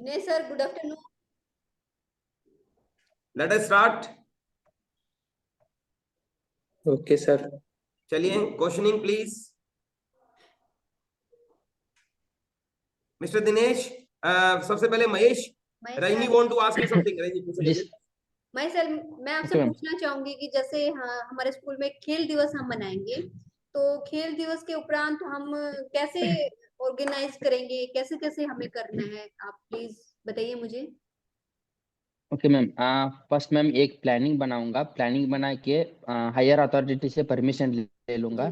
नहीं sir, good afternoon. Let us start. Okay sir. चलिए, questioning please. Mister Dinesh, सबसे पहले Mahesh, Rajni want to ask you something. Rajni पूछिए। मैं सर, मैं आपसे पूछना चाहूंगी कि जैसे हाँ, हमारे स्कूल में खेल दिवस हम मनाएंगे, तो खेल दिवस के उपरांत हम कैसे ऑर्गेनाइज करेंगे, कैसे कैसे हमें करना है, आप प्लीज बताइए मुझे। ओके मैम, फर्स्ट मैम एक प्लानिंग बनाऊंगा। प्लानिंग बना के हायर अथॉरिटी से परमिशन ले लूंगा।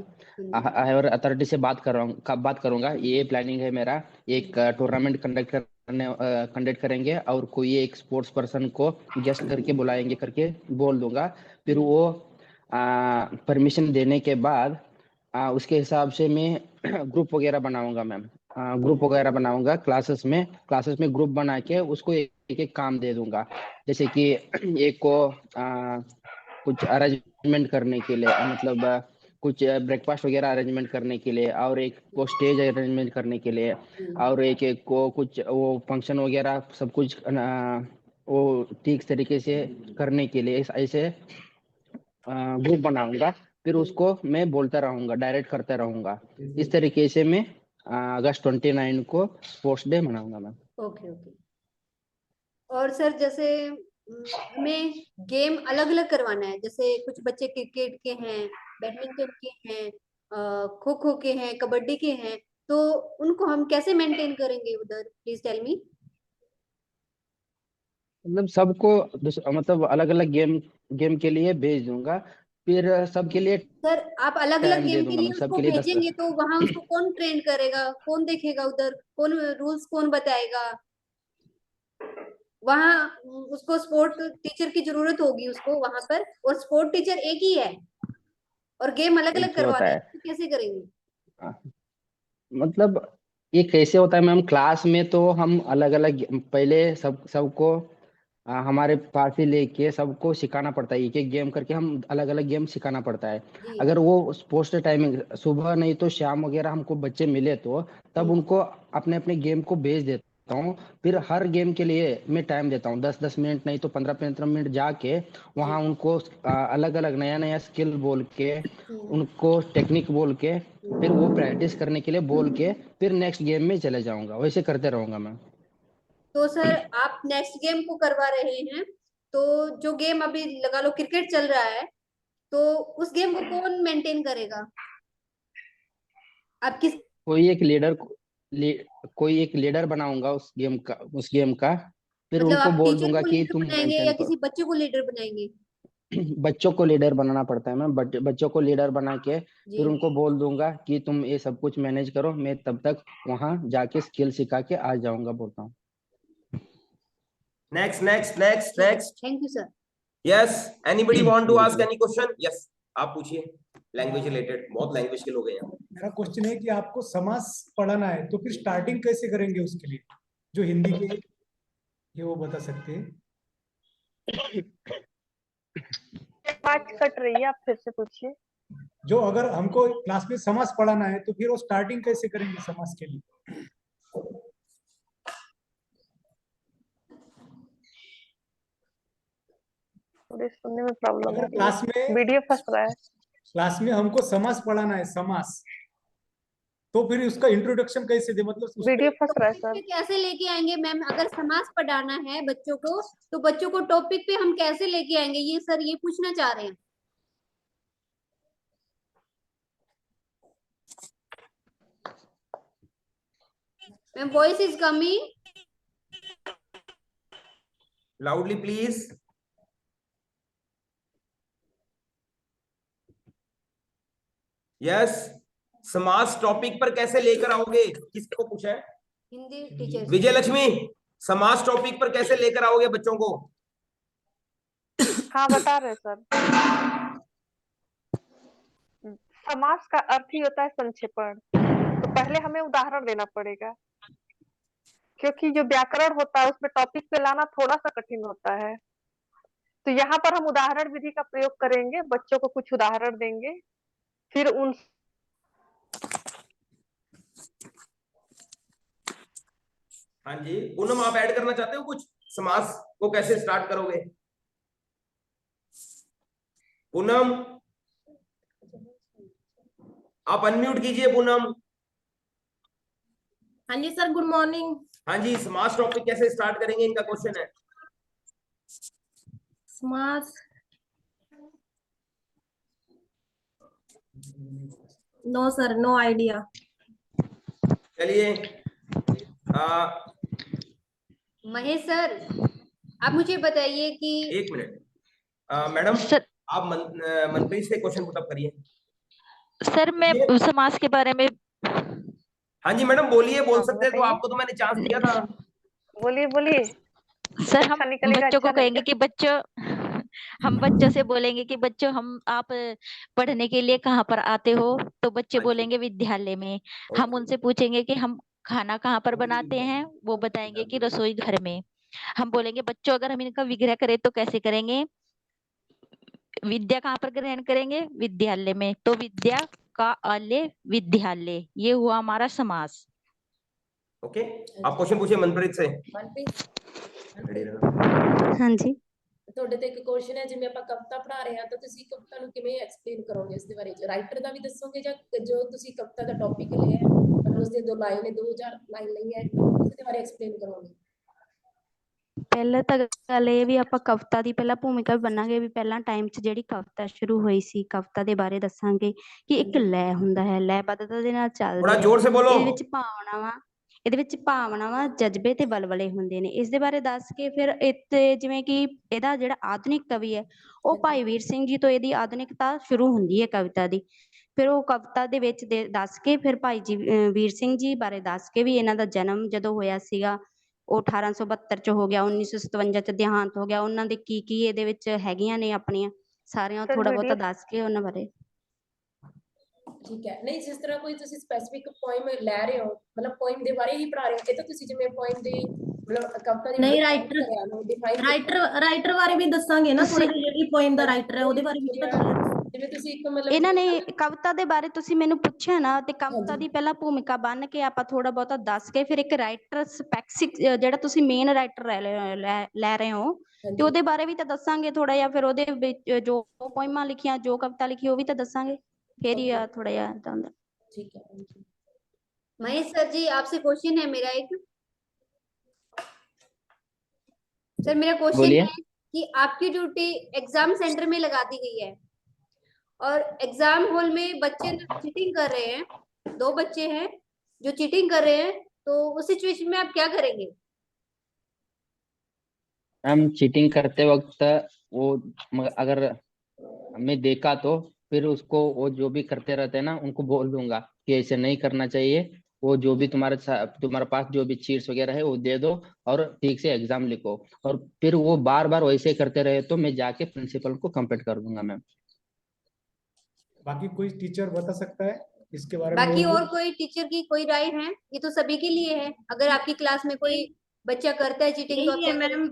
हायर अथॉरिटी से बात करूंगा। ये प्लानिंग है मेरा। एक टूर्नामेंट कंडक्ट करेंगे और कोई एक स्पोर्ट्स पर्सन को गेस्ट करके बुलाएंगे करके बोल दूंगा। फिर वो परमिशन देने के बाद उसके हिसाब से मैं ग्रुप वगैरह बनाऊंगा मैम। ग्रुप वगैरह बनाऊंगा क्लासेस में ग्रुप बना के उसको एक एक काम दे दूंगा। जैसे कि एक को कुछ अरेंजमेंट करने के लिए, मतलब कुछ ब्रेकफास्ट वगैरह अरेंजमेंट करने के लिए, और एक को स्टेज अरेंजमेंट करने के लिए, और एक को कुछ वो फंक्शन वगैरह सब कुछ वो ठीक तरीके से करने के लिए ऐसे ग्रुप बनाऊंगा। फिर उसको मैं बोलता रहूंगा, डायरेक्ट करता रहूंगा। इस तरीके से मैं अगस्त 29 को स्पोर्ट्स डे मनाऊंगा मैम। Okay okay. और सर जैसे हमें गेम अलग अलग करवाना है, जैसे कुछ बच्चे क्रिकेट के हैं, बैडमिंटन के हैं, खो खो के हैं, कबड्डी के हैं, तो उनको हम कैसे मेंटेन करेंगे उधर, प्लीज टेल मी। मतलब सबको मतलब अलग अलग गेम के लिए भेज दूंगा। फिर सबके लिए सर आप अलग अलग टाइम दे गेम के दूंगा लिए मैं, उसको सबके लिए 10। भेजेंगे तो वहां उसको कौन ट्रेन करेगा, कौन देखेगा उधर, कौन रूल्स कौन बताएगा वहां। उसको स्पोर्ट टीचर की जरूरत होगी उसको वहां पर, और स्पोर्ट टीचर एक ही है और गेम अलग अलग एक ही होता करवाना है, है। तो कैसे करेंगे। मतलब ये कैसे होता है मैम, क्लास में तो हम अलग अलग पहले सबको हमारे पास ही लेके सबको सिखाना पड़ता है। एक एक गेम करके हम अलग अलग गेम सिखाना पड़ता है। अगर वो स्पोर्ट्स टाइमिंग सुबह नहीं तो शाम वगैरह हमको बच्चे मिले तो तब उनको अपने अपने गेम को भेज देता हूँ। फिर हर गेम के लिए मैं टाइम देता हूँ, 10-10 मिनट नहीं तो 15-15 मिनट जाके वहाँ उनको अलग अलग नया नया स्किल बोल के, उनको टेक्निक बोल के, फिर वो प्रैक्टिस करने के लिए बोल के फिर नेक्स्ट गेम में चले जाऊंगा। वैसे करते रहूंगा मैं। तो सर आप नेक्स्ट गेम को करवा रहे हैं, तो जो गेम अभी लगा लो क्रिकेट चल रहा है, तो उस गेम को कौन मेंटेन करेगा, आप किस। कोई एक कोई एक लीडर बनाऊंगा उस गेम का। फिर मतलब उनको आप बोल टीचर दूंगा को कि लीडर तुम बनाएंगे या मेंटेन किसी करो। बच्चे को लीडर बनाएंगे। बच्चों को लीडर बनाना पड़ता है मैं, बच्चों को लीडर बना के जी फिर उनको बोल दूंगा कि तुम ये सब कुछ मैनेज करो, मैं तब तक वहां जाके स्किल सिखा के आ जाऊंगा, बोलता हूँ। Next next next next. Thank you sir. Yes, anybody want to ask any question? Yes, आप पूछिए। लैंग्वेज रिलेटेड, बहुत लैंग्वेज के लोग हैं यहाँ। मेरा क्वेश्चन है कि आपको समास पढ़ाना है, तो फिर स्टार्टिंग कैसे करेंगे उसके लिए, जो हिंदी के ये वो बता सकते हैं। बात कट रही है, आप फिर से पूछिए। जो अगर हमको क्लास में समास पढ़ाना है तो फिर वो स्टार्टिंग कैसे करेंगे समास के लिए। थोड़ी सुनने में प्रॉब्लम अगर हो रही है, वीडियो फंस रहा है। क्लास में हमको समास पढ़ाना है, समास, तो फिर उसका इंट्रोडक्शन कैसे दे, मतलब वीडियो फंस रहा है टॉपिक सर। पे कैसे लेके आएंगे मैम, अगर समास पढ़ाना है बच्चों को, तो बच्चों को टॉपिक पे हम कैसे लेके आएंगे, ये सर ये पूछना चाह रहे हैं। Ma'am voice is coming loudly please. Yes, समास टॉपिक पर कैसे लेकर आओगे, किसको पूछा है? हिंदी टीचर विजय लक्ष्मी, समास टॉपिक पर कैसे लेकर आओगे बच्चों को? हाँ बता रहे सर। समास का अर्थ ही होता है संक्षेपण, तो पहले हमें उदाहरण देना पड़ेगा, क्योंकि जो व्याकरण होता है उसमें टॉपिक पे लाना थोड़ा सा कठिन होता है। तो यहाँ पर हम उदाहरण विधि का प्रयोग करेंगे, बच्चों को कुछ उदाहरण देंगे, फिर उन हाँ जी पूनम, आप ऐड करना चाहते हो कुछ? समास को कैसे स्टार्ट करोगे पूनम? आप अनम्यूट कीजिए पूनम। हाँ जी सर, गुड मॉर्निंग। हाँ जी, समास टॉपिक कैसे स्टार्ट करेंगे, इनका क्वेश्चन है। समास, नो सर, नो आइडिया। चलिए महेश सर, आप मुझे बताइए कि एक मिनट मैडम, सर आप मनप्रीत से क्वेश्चन पुट अप करिए। सर मैं समाज के बारे में हाँ जी मैडम बोलिए, बोल हाँ, सकते हैं तो बताइए। आपको तो मैंने चांस दिया था। बोलिए बोलिए। सर हम अच्छा निकलेगा, बच्चों को अच्छा कहेंगे रहेगा। कि बच्चों हम बच्चों से बोलेंगे कि बच्चों हम आप पढ़ने के लिए कहाँ पर आते हो, तो बच्चे हाँ जी बोलेंगे विद्यालय में। हम ओके उनसे पूछेंगे कि हम खाना कहाँ पर बनाते हैं, वो बताएंगे कि रसोई घर में। हम बोलेंगे बच्चों अगर हम इनका विग्रह करें तो कैसे करेंगे, विद्या कहाँ पर ग्रहण करेंगे, विद्यालय में। तो विद्या का अल्य विद्यालय, ये हुआ हमारा समास। ओके, आप क्वेश्चन पूछिए मनप्रीत से। ਮਨਪ੍ਰੀਤ रेडी रहना। हाँ जी। ਤੁਹਾਡੇ ਤੇ ਇੱਕ ਕੁਐਸਚਨ ਹੈ, ਜਿਵੇਂ ਆਪਾਂ ਕਵਿਤਾ ਪੜ੍ਹਾ ਰਹੇ ਹਾਂ ਤਾਂ ਤੁਸੀਂ ਕਵਿਤਾ ਨੂੰ ਕਿਵੇਂ ਐਕਸਪਲੇਨ ਕਰੋਗੇ, ਇਸ ਦੇ ਬਾਰੇ ਰਾਈਟਰ ਦਾ ਵੀ ਦੱਸੋਗੇ ਜਾਂ ਜੋ ਤੁਸੀਂ ਕਵਿਤਾ ਦਾ ਟੌਪਿਕ ਲਿਆ ਹੈ ਮਤਲਬ ਉਸ ਦੇ 2 ਲਾਈਨ ਨੇ 2000 ਲਾਈਨ ਲਈ ਹੈ ਉਸ ਦੇ ਬਾਰੇ ਐਕਸਪਲੇਨ ਕਰੋਗੇ। ਪਹਿਲਾਂ ਤਾਂ ਗੱਲ ਇਹ ਵੀ ਆਪਾਂ ਕਵਿਤਾ ਦੀ ਪਹਿਲਾਂ ਭੂਮਿਕਾ ਵੀ ਬਣਾਂਗੇ ਵੀ ਪਹਿਲਾਂ ਟਾਈਮ 'ਚ ਜਿਹੜੀ ਕਵਿਤਾ ਸ਼ੁਰੂ ਹੋਈ ਸੀ, ਕਵਿਤਾ ਦੇ ਬਾਰੇ ਦੱਸਾਂਗੇ ਕਿ ਇੱਕ ਲੈਅ ਹੁੰਦਾ ਹੈ, ਲੈਅਬੱਧਤਾ ਦੇ ਨਾਲ थोड़ा ਚੱਲਦੀ ਹੈ। जोर से बोलो। ਇਹਦੇ ਵਿੱਚ ਭਾਵਨਾਵਾਂ ਜਜ਼ਬੇ ਤੇ ਬਲਬਲੇ ਹੁੰਦੇ ਨੇ। ਇਸ ਦੇ ਬਾਰੇ ਦੱਸ ਕੇ ਫਿਰ ਇੱਥੇ ਜਿਵੇਂ ਕਿ ਇਹਦਾ ਜਿਹੜਾ ਆਧੁਨਿਕ ਕਵੀ ਹੈ ਉਹ ਭਾਈ ਵੀਰ ਸਿੰਘ ਜੀ ਤੋਂ ਇਹਦੀ ਆਧੁਨਿਕਤਾ ਸ਼ੁਰੂ ਹੁੰਦੀ ਹੈ ਕਵਿਤਾ ਦੀ। ਫਿਰ ਉਹ ਕਵਿਤਾ ਦੇ ਵਿੱਚ ਦੱਸ ਕੇ ਫਿਰ ਭਾਈ ਜੀ ਵੀਰ ਸਿੰਘ ਜੀ ਬਾਰੇ ਦੱਸ ਕੇ ਵੀ ਇਹਨਾਂ ਦਾ ਜਨਮ ਜਦੋਂ ਹੋਇਆ ਸੀਗਾ ਉਹ 1872 ਚ ਹੋ ਗਿਆ, 1957 ਚ ਦੇਹਾਂਤ ਹੋ ਗਿਆ, ਉਹਨਾਂ ਦੇ ਕੀ ਇਹਦੇ ਵਿੱਚ ਹੈਗੀਆਂ ਨੇ ਆਪਣੀਆਂ ਸਾਰੀਆਂ ਸਰ ਥੋੜਾ ਬਹੁਤਾ ਵੀਡੀਓ ਦੱਸ ਕੇ ਉਹਨਾਂ ਬਾਰੇ। ਠੀਕ ਹੈ, ਨਹੀਂ ਜਿਸ ਤਰ੍ਹਾਂ ਕੋਈ ਤੁਸੀਂ ਸਪੈਸੀਫਿਕ ਪੋਇਮ ਲੈ ਰਹੇ ਹੋ ਮਤਲਬ ਪੋਇਮ ਦੇ ਬਾਰੇ ਹੀ ਪੜ੍ਹਾ ਰਹੇ ਹੋ, ਇਹ ਤਾਂ ਤੁਸੀਂ ਜਿਵੇਂ ਪੋਇਮ ਦੀ ਮਤਲਬ ਕਵਿਤਾ ਦੀ ਨਹੀਂ, ਰਾਈਟਰ ਬਾਰੇ ਵੀ ਦੱਸਾਂਗੇ ਨਾ ਥੋੜਾ ਜਿਹਾ, ਜਿਹੜੀ ਪੋਇਮ ਦਾ ਰਾਈਟਰ ਹੈ ਉਹਦੇ ਬਾਰੇ ਵੀ ਤਾਂ ਗੱਲ ਹੈ। ਜਿਵੇਂ ਤੁਸੀਂ ਇੱਕ ਮਤਲਬ ਇਹਨਾਂ ਨੇ ਕਵਿਤਾ ਦੇ ਬਾਰੇ ਤੁਸੀਂ ਮੈਨੂੰ ਪੁੱਛਿਆ ਨਾ, ਤੇ ਕਵਿਤਾ ਦੀ ਪਹਿਲਾਂ ਭੂਮਿਕਾ ਬੰਨ ਕੇ ਆਪਾਂ ਥੋੜਾ ਬਹੁਤਾ ਦੱਸ ਕੇ ਫਿਰ ਇੱਕ ਰਾਈਟਰ ਸਪੈਸਿਫਿਕ ਜਿਹੜਾ ਤੁਸੀਂ ਮੇਨ ਰਾਈਟਰ ਲੈ ਰਹੇ ਹੋ ਤੇ ਉਹਦੇ ਬਾਰੇ ਵੀ ਤਾਂ ਦੱਸਾਂਗੇ ਥੋੜਾ ਜਿਹਾ। ਫਿਰ ਉਹਦੇ ਵਿੱਚ ਜੋ ਪੋਇਮਾਂ ਲਿਖੀਆਂ, ਜੋ ਕਵਿਤਾ ਲਿਖੀ ਉਹ ਵੀ ਤਾਂ ਦੱਸਾਂਗੇ, ਫਿਰ ਹੀ ਆ ਥੋੜਾ ਜਿਹਾ ਏਦਾਂ ਹੁੰਦਾ। ठीक है। महेश सर जी, आपसे क्वेश्चन है मेरा एक। सर मेरा क्वेश्चन बोलिए। है कि आपकी ड्यूटी एग्जाम सेंटर में लगा दी गई है और एग्जाम हॉल में बच्चे चीटिंग कर रहे हैं, 2 बच्चे हैं जो चीटिंग कर रहे हैं, तो उस सिचुएशन में आप क्या करेंगे? हम चीटिंग करते वक्त वो अगर मैं देखा तो फिर उसको वो जो भी करते रहते हैं ना उनको बोल दूंगा कि ऐसे नहीं करना चाहिए, वो जो भी तुम्हारे पास जो भी चीट्स वगैरह है वो दे दो और ठीक से एग्जाम लिखो। और फिर वो बार बार वैसे करते रहे तो मैं जाके प्रिंसिपल को कंप्लेंट कर दूंगा मैम। बाकी कोई टीचर बता सकता है इसके बारे में? बाकी और कोई टीचर की कोई राय है? ये तो सभी के लिए है। अगर आपकी क्लास में कोई बच्चा करता है चीटिंग तो आप क्या करेंगे?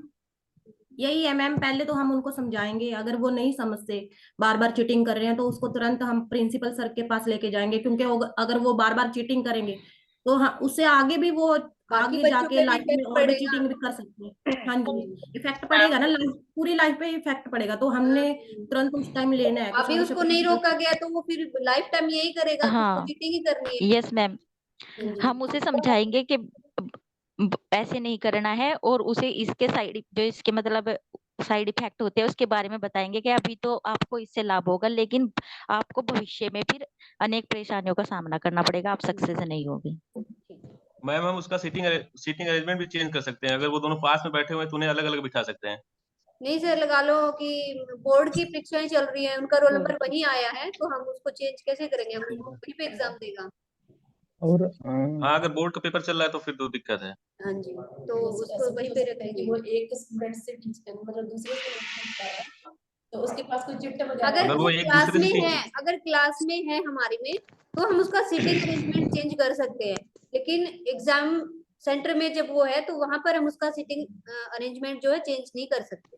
यही है मैम, पहले तो हम उनको समझाएंगे, अगर वो नहीं समझते, बार बार चीटिंग कर रहे हैं तो उसको तुरंत हम प्रिंसिपल सर के पास लेके जाएंगे, क्योंकि अगर वो बार बार चीटिंग करेंगे तो उससे आगे भी वो आगे जाके लाइफ में और भी चीटिंग भी कर सकते हैं। हाँ जी, इफेक्ट पड़ेगा ना, पूरी लाइफ पे इफेक्ट पड़ेगा, तो हमने तुरंत उस टाइम लेना है। अभी उसको नहीं रोका गया तो वो फिर लाइफ टाइम यही करेगा, हाँ, चीटिंग ही करनी है। यस मैम, हम उसे समझाएंगे कि ऐसे नहीं करना है और उसे इसके जो इसके मतलब साइड इफेक्ट होते हैं उसके बारे में बताएंगे कि अभी तो आपको इससे लाभ होगा लेकिन आपको भविष्य में फिर अनेक परेशानियों का सामना करना पड़ेगा, आप सक्सेस नहीं होगी। मैम हम उसका सीटिंग अरेंजमेंट भी चेंज कर सकते हैं, अगर वो दोनों पास में बैठे हुए हैं तो उन्हें अलग अलग बिठा सकते हैं। नहीं सर, लगा लो कि बोर्ड की परीक्षाएं चल रही हैं, उनका रोल नंबर वही आया है तो हम उसको चेंज कैसे करेंगे? हम वहीं पे एग्जाम देगा। और हाँ अगर बोर्ड का पेपर चल रहा है तो फिर तो दिक्कत है। हाँ जी, तो उसको वहीं पे रखेंगे। वो एक स्टूडेंट से मतलब दूसरे से तो उसके पास कोई चिट्ठा वगैरह अगर वो वो एक क्लास दूसरे में से है, अगर क्लास में है हमारे में, तो हम उसका सीटिंग अरेंजमेंट चेंज कर सकते हैं, लेकिन एग्जाम सेंटर में जब वो है तो वहां पर हम उसका सीटिंग अरेंजमेंट जो है चेंज नहीं कर सकते।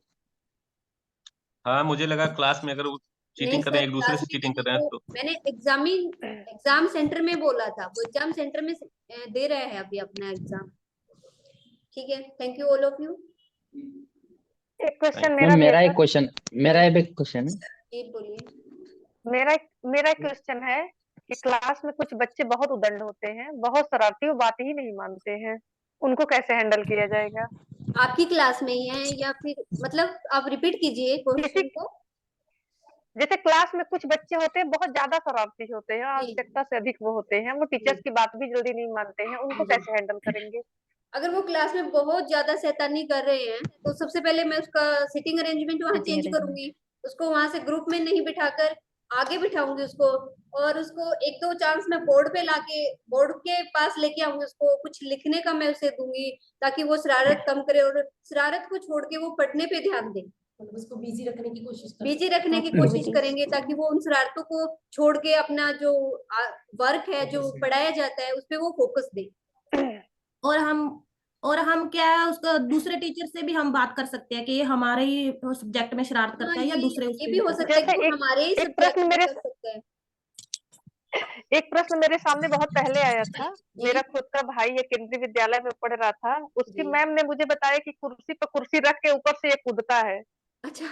हाँ मुझे लगा क्लास में अगर वो चीटिंग कर रहे हैं, एक दूसरे से चीटिंग कर रहे हैं तो मैंने एग्जाम सेंटर में बोला था, वो एग्जाम सेंटर में दे रहे हैं अभी अपना एग्जाम। ठीक है, thank you all of you. एक क्वेश्चन मैम मेरा भी है सर। मेरा एक क्वेश्चन है। जी बोलिए। मेरा एक क्वेश्चन है कि क्लास में कुछ बच्चे बहुत उदंड होते हैं, बहुत शरारती, वो बात ही नहीं मानते हैं, उनको कैसे हैंडल किया जाएगा? आपकी क्लास में ही है या फिर मतलब आप रिपीट कीजिए किसी क्वेश्चन को। जैसे क्लास में कुछ बच्चे होते हैं बहुत ज्यादा शरारती होते हैं, जी आवश्यकता से अधिक वो होते हैं, वो टीचर्स जी की बात भी जल्दी नहीं मानते हैं, उनको जी। कैसे हैंडल करेंगे? अगर वो क्लास में बहुत ज्यादा शैतानी कर रहे हैं तो सबसे पहले मैं उसका सीटिंग अरेंजमेंट वहां Sitting चेंज arrangement. करूंगी, उसको वहां से ग्रुप में नहीं बिठाकर आगे बिठाऊंगी उसको, और उसको एक दो चांस मैं बोर्ड पे लाके बोर्ड के पास लेके आऊंगी, उसको कुछ लिखने का मैं उसे दूंगी ताकि वो शरारत कम करे और शरारत को छोड़ के वो पढ़ने पे ध्यान दे। मतलब उसको बिजी रखने की कोशिश कर बिजी रखने की कोशिश Activities. करेंगे ताकि वो उन शरारतों को छोड़ के अपना जो वर्क है जो पढ़ाया जाता है उस पे वो फोकस दे। और हम क्या है उसका दूसरे टीचर से भी हम बात कर सकते हैं कि ये हमारे ही सब्जेक्ट में शरारत हाँ, करता है या दूसरे ये उसके भी हो सकता है जैसे कि वो हमारे ही एक सब्जेक्ट प्रश्न में मेरे कर सकता है। एक प्रश्न मेरे सामने बहुत पहले आया था। जी मेरा खुद का भाई एक केंद्रीय विद्यालय में पढ़ रहा था, उसकी जी। मैम ने मुझे बताया कि कुर्सी पर कुर्सी रख के ऊपर से ये कूदता है। अच्छा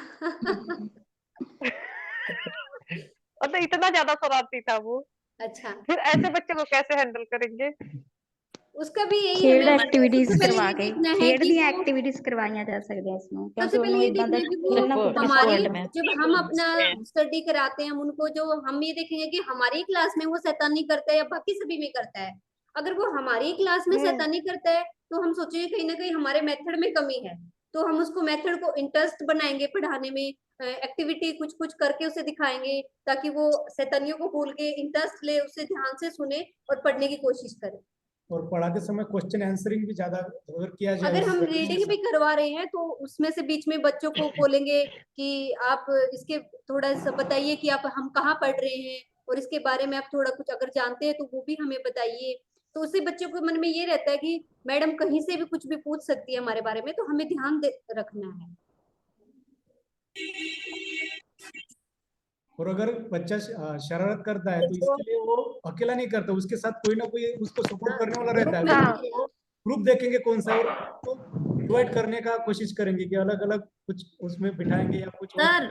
मतलब इतना ज्यादा शरारती था वो। अच्छा, फिर ऐसे बच्चे को कैसे हैंडल करेंगे? उसका भी यही ਖੇਡ हमें ਐਕਟੀਵਿਟੀਜ਼ सबसे पहले करवा ये के देखना है ਖੇਡ कि ਦੀਆਂ वो ਐਕਟੀਵਿਟੀਜ਼ करवाइयां जा सकਦੀਆਂ ਇਸ ਨੂੰ सबसे ਕਿਉਂਕਿ पहले ਉਹਨੂੰ ये ਇਦਾਂ देखना ਦਾ है कि वो ਖੇਲਣਾ ਕੁੱਦਣਾ हमारे स्पोर्ट में जब हम अपना स्टडी कराते हैं हम उनको, जो हम ये देखेंगे कि हमारी क्लास में वो शैतानी करता है या बाकी सभी में करता है। अगर वो हमारी क्लास में शैतानी करता है तो हम सोचेंगे कहीं ना कहीं हमारे मेथड में कमी है, तो हम उसको मेथड को इंटरेस्ट बनाएंगे पढ़ाने में, एक्टिविटी कुछ कुछ करके उसे दिखाएंगे ताकि वो शैतानियों को भूल के इंटरेस्ट ले, उसे ध्यान से सुने और पढ़ने की कोशिश करे। और पढ़ाते समय क्वेश्चन आंसरिंग भी ज्यादा अगर किया जाए अगर उस हम प्रैक्टिस के रीडिंग भी साथ। करवा रहे हैं तो उसमें से बीच में बच्चों को बोलेंगे कि आप इसके थोड़ा सा बताइए कि आप हम कहाँ पढ़ रहे हैं और इसके बारे में आप थोड़ा कुछ अगर जानते हैं तो वो भी हमें बताइए। तो उससे बच्चों के मन में ये रहता है कि मैडम कहीं से भी कुछ भी पूछ सकती है हमारे बारे में, तो हमें ध्यान रखना है। और अगर बच्चा शरारत करता है तो इसके लिए वो अकेला नहीं करता, उसके साथ कोई ना कोई उसको सपोर्ट करने वाला रहता है। ग्रुप में हाँ। भी ग्रुप देखेंगे कौन सा है और तो डिवाइड करने का कोशिश करेंगे कि अलग अलग कुछ उसमें बिठाएंगे या कुछ और। सर